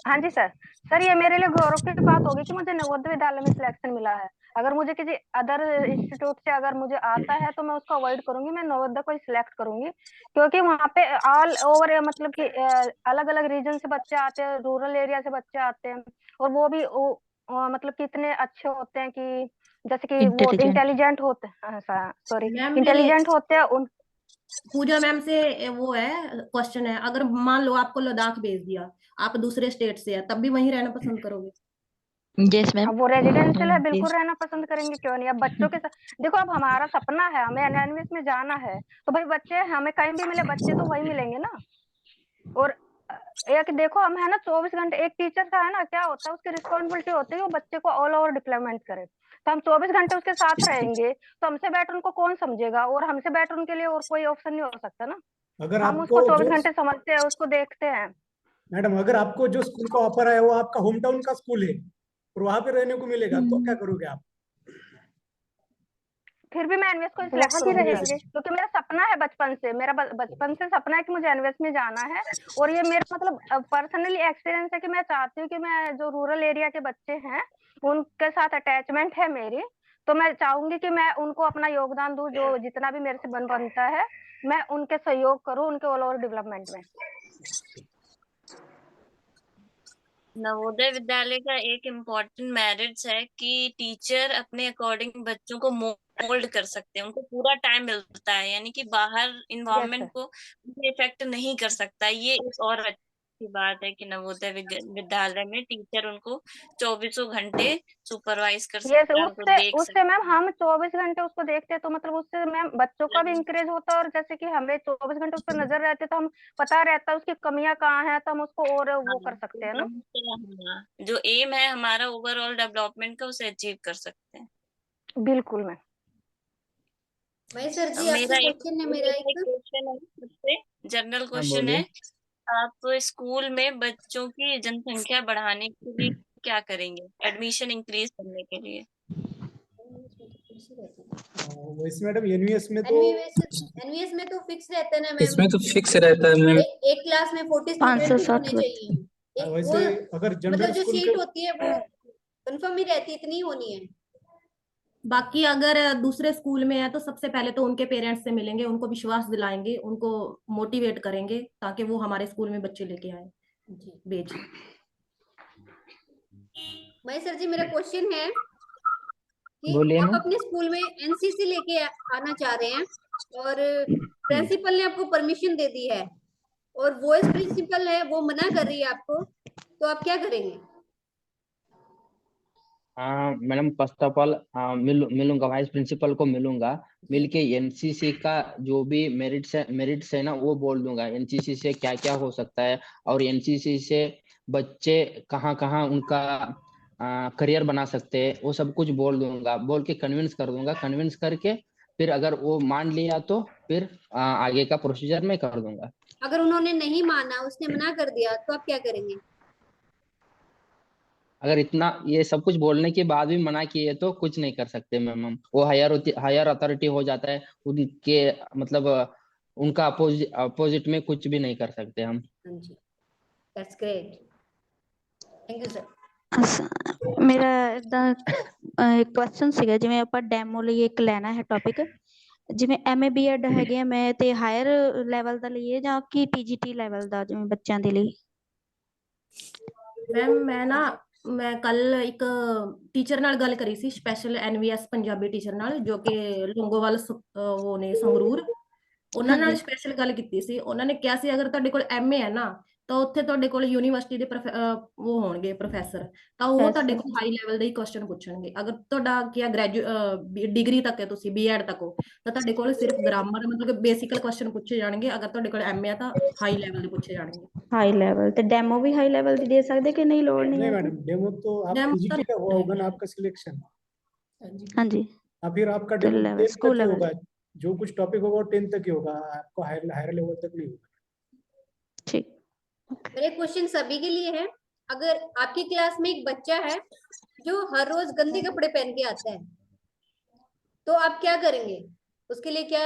हाँ जी सर ये मेरे लिए गौरव की बात होगी कि मुझे नवोदय विद्यालय में सिलेक्शन मिला है। अगर मुझे किसी अदर इंस्टीट्यूट से अगर मुझे आता है तो मैं उसको अवॉइड करूंगी, मैं नवोदय को ही सिलेक्ट करूंगी, क्योंकि वहाँ पे ऑल ओवर मतलब कि अलग अलग रीजन से बच्चे आते हैं, रूरल एरिया से बच्चे आते हैं, और वो भी मतलब कि इतने अच्छे होते हैं कि जैसे कि वो इंटेलिजेंट होते हैं, सॉरी इंटेलिजेंट होते हैं। उन पूजा मैम से वो है क्वेश्चन है, अगर मान लो आपको लद्दाख भेज दिया, आप दूसरे स्टेट से है, तब भी वहीं रहना पसंद करोगे? Yes ma'am. अब वो रेजिडेंशियल है, बिल्कुल रहना पसंद करेंगे, क्यों नहीं। अब बच्चों के साथ देखो, अब हमारा सपना है, हमें एनएनवीएस में जाना है, तो भाई बच्चे हमें कहीं भी मिले, बच्चे तो वही मिलेंगे ना। और एक देखो हम है ना 24 घंटे, एक टीचर का है ना क्या होता है, उसकी रिस्पॉन्सिबिलिटी होती है वो बच्चे को ऑल ओवर डिप्लॉयमेंट करे, तो हम 24 घंटे उसके साथ रहेंगे, तो हमसे बेटर उनको कौन समझेगा, और हमसे बेटर उनके लिए और कोई ऑप्शन नहीं हो सकता ना। अगर हम आपको उसको 24 घंटे समझते हैं, उसको देखते हैं। मैडम अगर आपको जो स्कूल का ऑफर है वो आपका होम टाउन का स्कूल है और वहां पे रहने को मिलेगा, तो क्या करोगे आप? फिर भी मैं एनवीएस को सिलेक्ट करूंगी, क्योंकि मेरा सपना है बचपन से, मेरा बचपन से सपना है कि मुझे एनवीएस में जाना है, और ये मेरा मतलब पर्सनली एक्सपीरियंस है कि मैं चाहती हूँ कि मैं जो रूरल एरिया के बच्चे हैं उनके साथ अटैचमेंट है मेरी, तो मैं चाहूंगी कि मैं उनको अपना योगदान दूं, जो जितना भी मेरे से बनता है मैं उनके सहयोग करूं, उनके ऑल ओवर डेवलपमेंट में। नवोदय विद्यालय का एक इम्पोर्टेंट मेरिट्स है कि टीचर अपने अकॉर्डिंग बच्चों को मोल्ड कर सकते हैं, उनको पूरा टाइम मिलता है, यानी कि बाहर यस इन्वायरमेंट सर। को इफेक्ट नहीं कर सकता। ये एक और अच्छी बात है कि नवोदय विद्यालय में टीचर उनको 24 घंटे सुपरवाइज कर यस, सकता है, उनको उससे देख उससे सकता मैम है। हम 24 घंटे उसको देखते हैं, तो मतलब उससे मैम बच्चों का भी इंकरेज होता है, और जैसे कि हमें 24 घंटे उस पर नजर रहती है, तो हम पता रहता है उसकी कमियां कहाँ हैं, तो हम उसको और हाँ, वो कर सकते हैं ना। हाँ, जो एम है हमारा ओवरऑल डेवलपमेंट का, उसे अचीव कर सकते हैं। बिल्कुल मैम। महेश सर जी, आपसे मेरा एक क्वेश्चन है, मेरा एक क्वेश्चन है मुझसे, जनरल हाँ क्वेश्चन बोलिए। है। आप स्कूल में बच्चों की जनसंख्या बढ़ाने के लिए क्या करेंगे, एडमिशन इंक्रीज करने के लिए? वैसे मैडम एनवीएस में तो एनवीएस में तो फिक्स रहता है ना मैम, इसमें तो फिक्स रहता है मैम। एक क्लास में 40 स्टूडेंट ही 560 होने चाहिए। एक वो वैसे अगर मतलब जनरल जो स्कूल सीट के होती है वो कंफर्म ही रहती है, इतनी होनी है। बाकी अगर दूसरे स्कूल में है तो सबसे पहले तो उनके पेरेंट्स से मिलेंगे, उनको विश्वास दिलाएंगे, उनको मोटिवेट करेंगे ताकि वो हमारे स्कूल में बच्चे लेके आए जी भेज। महेश सर जी, मेरा क्वेश्चन है कि बोलिए आप मैम। अपने स्कूल में एनसीसी लेके आना चाह रहे हैं, और प्रिंसिपल ने आपको परमिशन दे दी है, और वॉइस प्रिंसिपल है वो मना कर रही है आपको, तो आप क्या करेंगे? मैडम फर्स्ट ऑफ ऑल मिलूंगा, वाइस प्रिंसिपल को मिलूंगा, मिलके एनसीसी का जो भी मेरिट्स है ना वो बोल दूंगा, एनसीसी से क्या क्या हो सकता है, और एनसीसी से बच्चे कहाँ कहाँ उनका करियर बना सकते हैं, वो सब कुछ बोल दूंगा, बोल के कन्विंस कर दूंगा, कन्विंस करके फिर अगर वो मान लिया तो फिर आगे का प्रोसीजर मैं कर दूंगा। अगर उन्होंने नहीं माना, उसने मना कर दिया, तो आप क्या करेंगे? अगर इतना ये सब कुछ बोलने के बाद भी मना किए तो कुछ नहीं कर सकते मैम हम, वो हायर अथॉरिटी हो जाता है उनके, मतलब उनका अपोजिट में कुछ भी नहीं कर सकते हम। हाँ जी, that's great, thank you sir. ਮੇਰਾ ਇਦਾਂ ਕੁਐਸਚਨ ਸੀਗਾ, ਜਿਵੇਂ ਆਪਾਂ ਡੈਮੋ ਲਈ ਇੱਕ ਲੈਣਾ ਹੈ ਟੌਪਿਕ, ਜਿਵੇਂ ਐਮਏ ਬੀਐਡ ਹੈਗੇ ਆ, ਮੈਂ ਤੇ ਹਾਇਰ ਲੈਵਲ ਦਾ ਲਈਏ ਜਾਂ ਕਿ ਟੀਜੀਟੀ ਲੈਵਲ ਦਾ, ਜਿਵੇਂ ਬੱਚਿਆਂ ਦੇ ਲਈ? ਮੈਮ ਮੈਂ ਕੱਲ ਇੱਕ ਟੀਚਰ ਨਾਲ ਗੱਲ ਕਰੀ ਸੀ, ਸਪੈਸ਼ਲ ਐਨਵੀਐਸ ਪੰਜਾਬੀ ਟੀਚਰ ਨਾਲ, ਜੋ ਕਿ ਲੌਂਗੋਵਾਲ ਉਹ ਨੇ ਸੰਗਰੂਰ। ਉਹਨਾਂ ਨਾਲ ਸਪੈਸ਼ਲ ਗੱਲ ਕੀਤੀ ਸੀ, ਉਹਨਾਂ ਨੇ ਕਿਹਾ ਸੀ ਅਗਰ ਤੁਹਾਡੇ ਕੋਲ ਐਮਏ ਹੈ ਨਾ, ਤਾਂ ਉੱਥੇ ਤੁਹਾਡੇ ਕੋਲ ਯੂਨੀਵਰਸਿਟੀ ਦੇ ਉਹ ਹੋਣਗੇ ਪ੍ਰੋਫੈਸਰ, ਤਾਂ ਉਹ ਤੁਹਾਡੇ ਕੋਲ ਹਾਈ ਲੈਵਲ ਦੇ ਹੀ ਕੁਐਸਚਨ ਪੁੱਛਣਗੇ। ਅਗਰ ਤੁਹਾਡਾ ਕੀ ਡਿਗਰੀ ਤੱਕ ਹੈ, ਤੁਸੀਂ ਬੀਐਡ ਤੱਕ ਹੋ, ਤਾਂ ਤੁਹਾਡੇ ਕੋਲ ਸਿਰਫ ਗ੍ਰਾਮਰ ਮਤਲਬ ਕਿ ਬੇਸਿਕਲ ਕੁਐਸਚਨ ਪੁੱਛੇ ਜਾਣਗੇ। ਅਗਰ ਤੁਹਾਡੇ ਕੋਲ ਐਮਏ ਆ ਤਾਂ ਹਾਈ ਲੈਵਲ ਦੇ ਪੁੱਛੇ ਜਾਣਗੇ। ਹਾਈ ਲੈਵਲ ਤੇ ਡੈਮੋ ਵੀ ਹਾਈ ਲੈਵਲ ਦੀ ਦੇ ਸਕਦੇ ਕਿ नहीं, लोड नहीं नहीं है? मैडम, डेमो तो आप डेमो तो पीजीटी का हुआ होगा ना आपका सिलेक्शन, हाँ जी, या फिर आपका तो डेमो लेवल 10 स्कूल तक ही लेवल। होगा, जो कुछ टॉपिक होगा वो 10 तक ही होगा, आपको हायर लेवल तक नहीं होगा। ठीक। मेरे क्वेश्चन सभी के लिए है। अगर आपकी क्लास में एक बच्चा है जो हर रोज गंदे कपड़े पहन के आता है, तो आप क्या करेंगे उसके लिए? क्या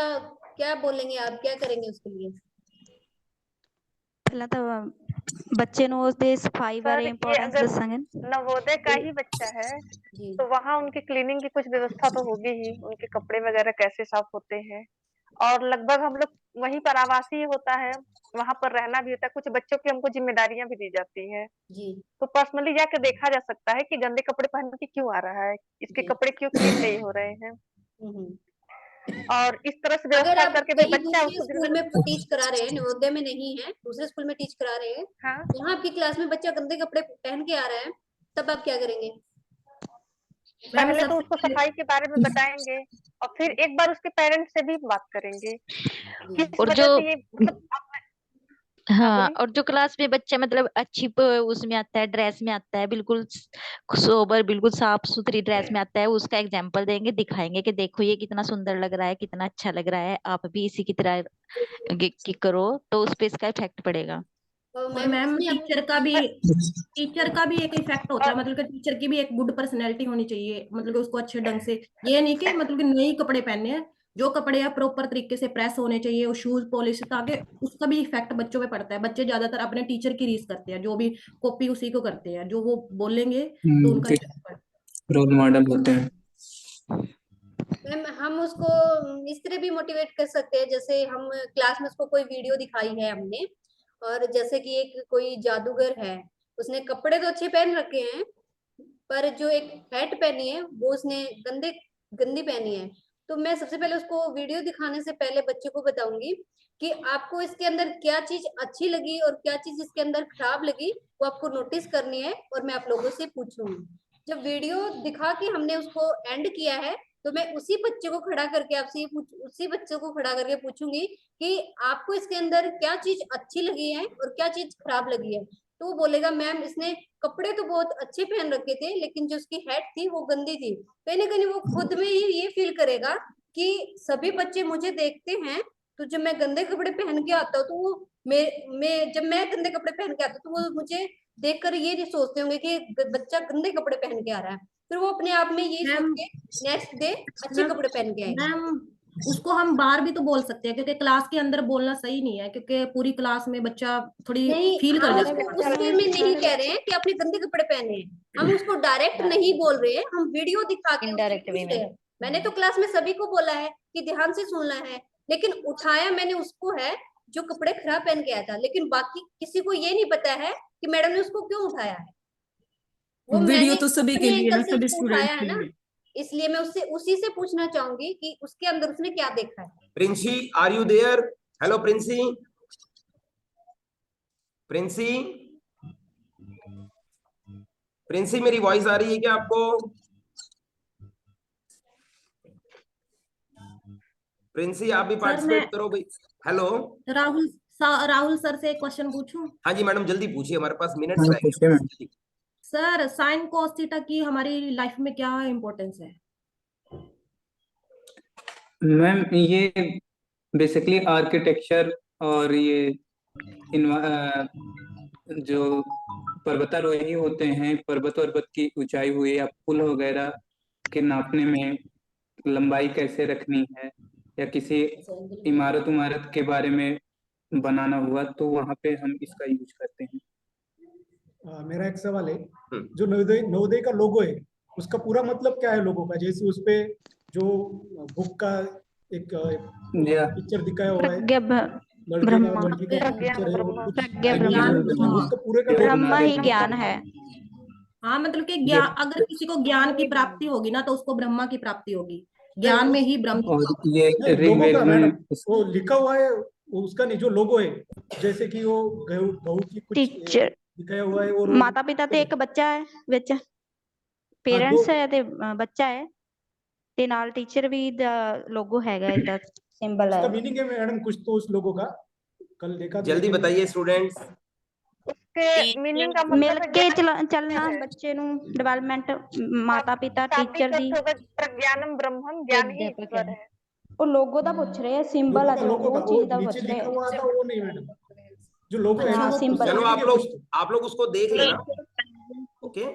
क्या बोलेंगे आप, क्या करेंगे उसके लिए? ਪਹਿਲਾਂ ਤਾਂ ਬੱਚੇ ਨੂੰ ਉਸਦੇ ਸਫਾਈ सर ਬਾਰੇ ये ਇੰਪੋਰਟੈਂਸ अगर ਦੱਸਾਂਗੇ। नवोदय का ही बच्चा है, तो वहाँ उनकी क्लीनिंग की कुछ व्यवस्था तो होगी ही, उनके कपड़े वगैरह कैसे साफ होते हैं, और लगभग हम लोग वहीं पर आवासी होता है, वहां पर रहना भी होता है, कुछ बच्चों की हमको जिम्मेदारियां भी दी जाती है, जी तो पर्सनली जाके देखा जा सकता है कि गंदे कपड़े पहन के क्यों आ रहा है, इसके जी। कपड़े क्यों क्लीन नहीं हो रहे हैं, और इस तरह से अगर व्यवस्था आप करके भाई कहीं बच्चा दूसरे उसको स्कूल में टीच करा रहे हैं, नवोदय में नहीं है, दूसरे स्कूल में टीच करा रहे हैं, हाँ यहाँ आपकी क्लास में बच्चा गंदे कपड़े पहन के आ रहा है, तब आप क्या करेंगे? पहले तो उसको सफाई के बारे में बताएंगे, और फिर एक बार उसके पेरेंट्स से भी बात करेंगे किस और वजह जो से ये मतलब हाँ, और जो क्लास में बच्चा मतलब अच्छी उसमें आता है, ड्रेस में आता है, बिल्कुल सोबर, बिल्कुल साफ सुथरी ड्रेस में आता है, उसका एग्जाम्पल देंगे, दिखाएंगे कि देखो ये कितना सुंदर लग रहा है, कितना अच्छा लग रहा है, आप भी इसी की तरह की करो, तो उस पे इसका इफेक्ट पड़ेगा। और मैम टीचर का भी एक इफेक्ट होता है, मतलब कि टीचर की भी एक गुड पर्सनैलिटी होनी चाहिए, मतलब कि उसको अच्छे ढंग से, ये नहीं कि मतलब कि नए कपड़े पहनने हैं, जो कपड़े हैं प्रॉपर तरीके से प्रेस होने चाहिए, वो शूज पॉलिश, ताकि उसका भी इफेक्ट बच्चों पे पड़ता है। बच्चे ज्यादातर अपने टीचर की रीस करते हैं, जो भी कॉपी उसी को करते हैं, जो वो बोलेंगे तो उनका effect पड़ता है। रोल मॉडल होते हैं। मैम हम उसको इस तरह भी मोटिवेट कर सकते हैं, जैसे हम क्लास में उसको कोई वीडियो दिखाई है हमने, और जैसे कि एक कोई जादूगर है, उसने कपड़े तो अच्छे पहन रखे हैं, पर जो एक हैट पहनी है वो उसने गंदी पहनी है। तो मैं सबसे पहले उसको वीडियो दिखाने से पहले बच्चे को बताऊंगी कि आपको इसके अंदर क्या चीज अच्छी लगी और क्या चीज इसके अंदर खराब लगी, वो आपको नोटिस करनी है और मैं आप लोगों से पूछूंगी। जब वीडियो दिखा के हमने उसको एंड किया है तो मैं उसी बच्चे को खड़ा करके आपसे उसी बच्चे को खड़ा करके पूछूंगी कि आपको इसके अंदर क्या चीज अच्छी लगी है और क्या चीज खराब लगी है। तो वो बोलेगा मैम इसने कपड़े तो बहुत अच्छे पहन रखे थे लेकिन जो उसकी हैट थी वो गंदी थी। कहीं ना कहीं वो खुद में ही ये फील करेगा कि सभी बच्चे मुझे देखते हैं, तो जब मैं गंदे कपड़े पहन के आता हूँ तो वो जब मैं गंदे कपड़े पहन के आता हूँ तो वो मुझे देखकर ये नहीं सोचते होंगे कि बच्चा गंदे कपड़े पहन के आ रहा है, फिर वो अपने आप में ये सोच के नेक्स्ट डे अच्छे कपड़े पहन के आएंगे। मैम उसको हम बाहर भी तो बोल सकते हैं, क्योंकि क्लास के अंदर बोलना सही नहीं है, क्योंकि पूरी क्लास में बच्चा थोड़ी नहीं, फील कर हम जाता है। उसको उस वे में नहीं कह रहे हैं कि अपने गंदे कपड़े पहने हैं, हम उसको डायरेक्ट नहीं बोल रहे हैं, हम वीडियो दिखा के इनडायरेक्ट वे में। मैंने तो क्लास में सभी को बोला है कि ध्यान से सुनना है, लेकिन उठाया मैंने उसको है जो कपड़े खराब पहन के आया था, लेकिन बाकी किसी को ये नहीं पता है कि मैडम ने उसको क्यों उठाया है। वो वीडियो मैंने तो सभी के अपने लिए ना, एंगल से सभी उसको उठाया स्टूडेंट है के ना, लिए। इसलिए मैं उससे उसी से पूछना चाहूंगी कि उसके अंदर उसने क्या देखा है। Princy, are you there? Hello Princy, Princy, Princy मेरी वॉइस आ रही है क्या आपको? प्रिंसी आप भी पार्टिसिपेट करो भाई। हेलो राहुल सर से एक क्वेश्चन पूछूं? हाँ जी मैडम, जल्दी पूछिए, हमारे पास मिनट्स रह गए। सर साइन कॉस थीटा की हमारी लाइफ में क्या इम्पोर्टेंस है? मैम ये बेसिकली आर्किटेक्चर और ये जो पर्वतारोही होते हैं, पर्वत की ऊंचाई हुई या पुल वगैरह के नापने में लंबाई कैसे रखनी है, या किसी इमारत के बारे में बनाना हुआ तो वहां पे हम इसका यूज करते हैं। मेरा एक सवाल है, जो नवोदय का लोगो है उसका पूरा मतलब क्या है लोगो का? जैसे उस पे जो बुक का एक पिक्चर दिखाया हुआ है, लड़की का पिक्चर है, वो कुछ उसका पूरे का ब्रह्म ही ज्ञान है। हाँ मतलब कि ज्ञान, अगर किसी को ज्ञान की प्राप्ति होगी ना तो उसको ब्रह्मा की प्राप्ति होगी, ज्ञान में ही ब्रह्म। ये लोगो का मैडम वो लिखा हुआ है, वो उसका नहीं जो लोगो है, जैसे कि वो बहू की कुछ दिखाया हुआ है और माता पिता ते एक बच्चा है विच पेरेंट्स है ते बच्चा है ते नाल टीचर भी लोगो हैगा, इदा सिंबल है। उसका मीनिंग है मैडम कुछ तो उस लोगो का कल देखा। जल्दी बताइए स्टूडेंट्स। उसके मीनिंग का मिल के चलना, बच्चे नु डेवलपमेंट, माता पिता टीचर दी। प्रज्ञानम ब्रह्मम, ज्ञान ही ईश्वर है। वो लोगो दा पूछ रहे हैं, सिंबल है जो वो चीज दा पूछ रहे हैं। वो नहीं मैडम, जो लोगो है सिंबल। चलो आप लोग उसको देख लेना, ओके।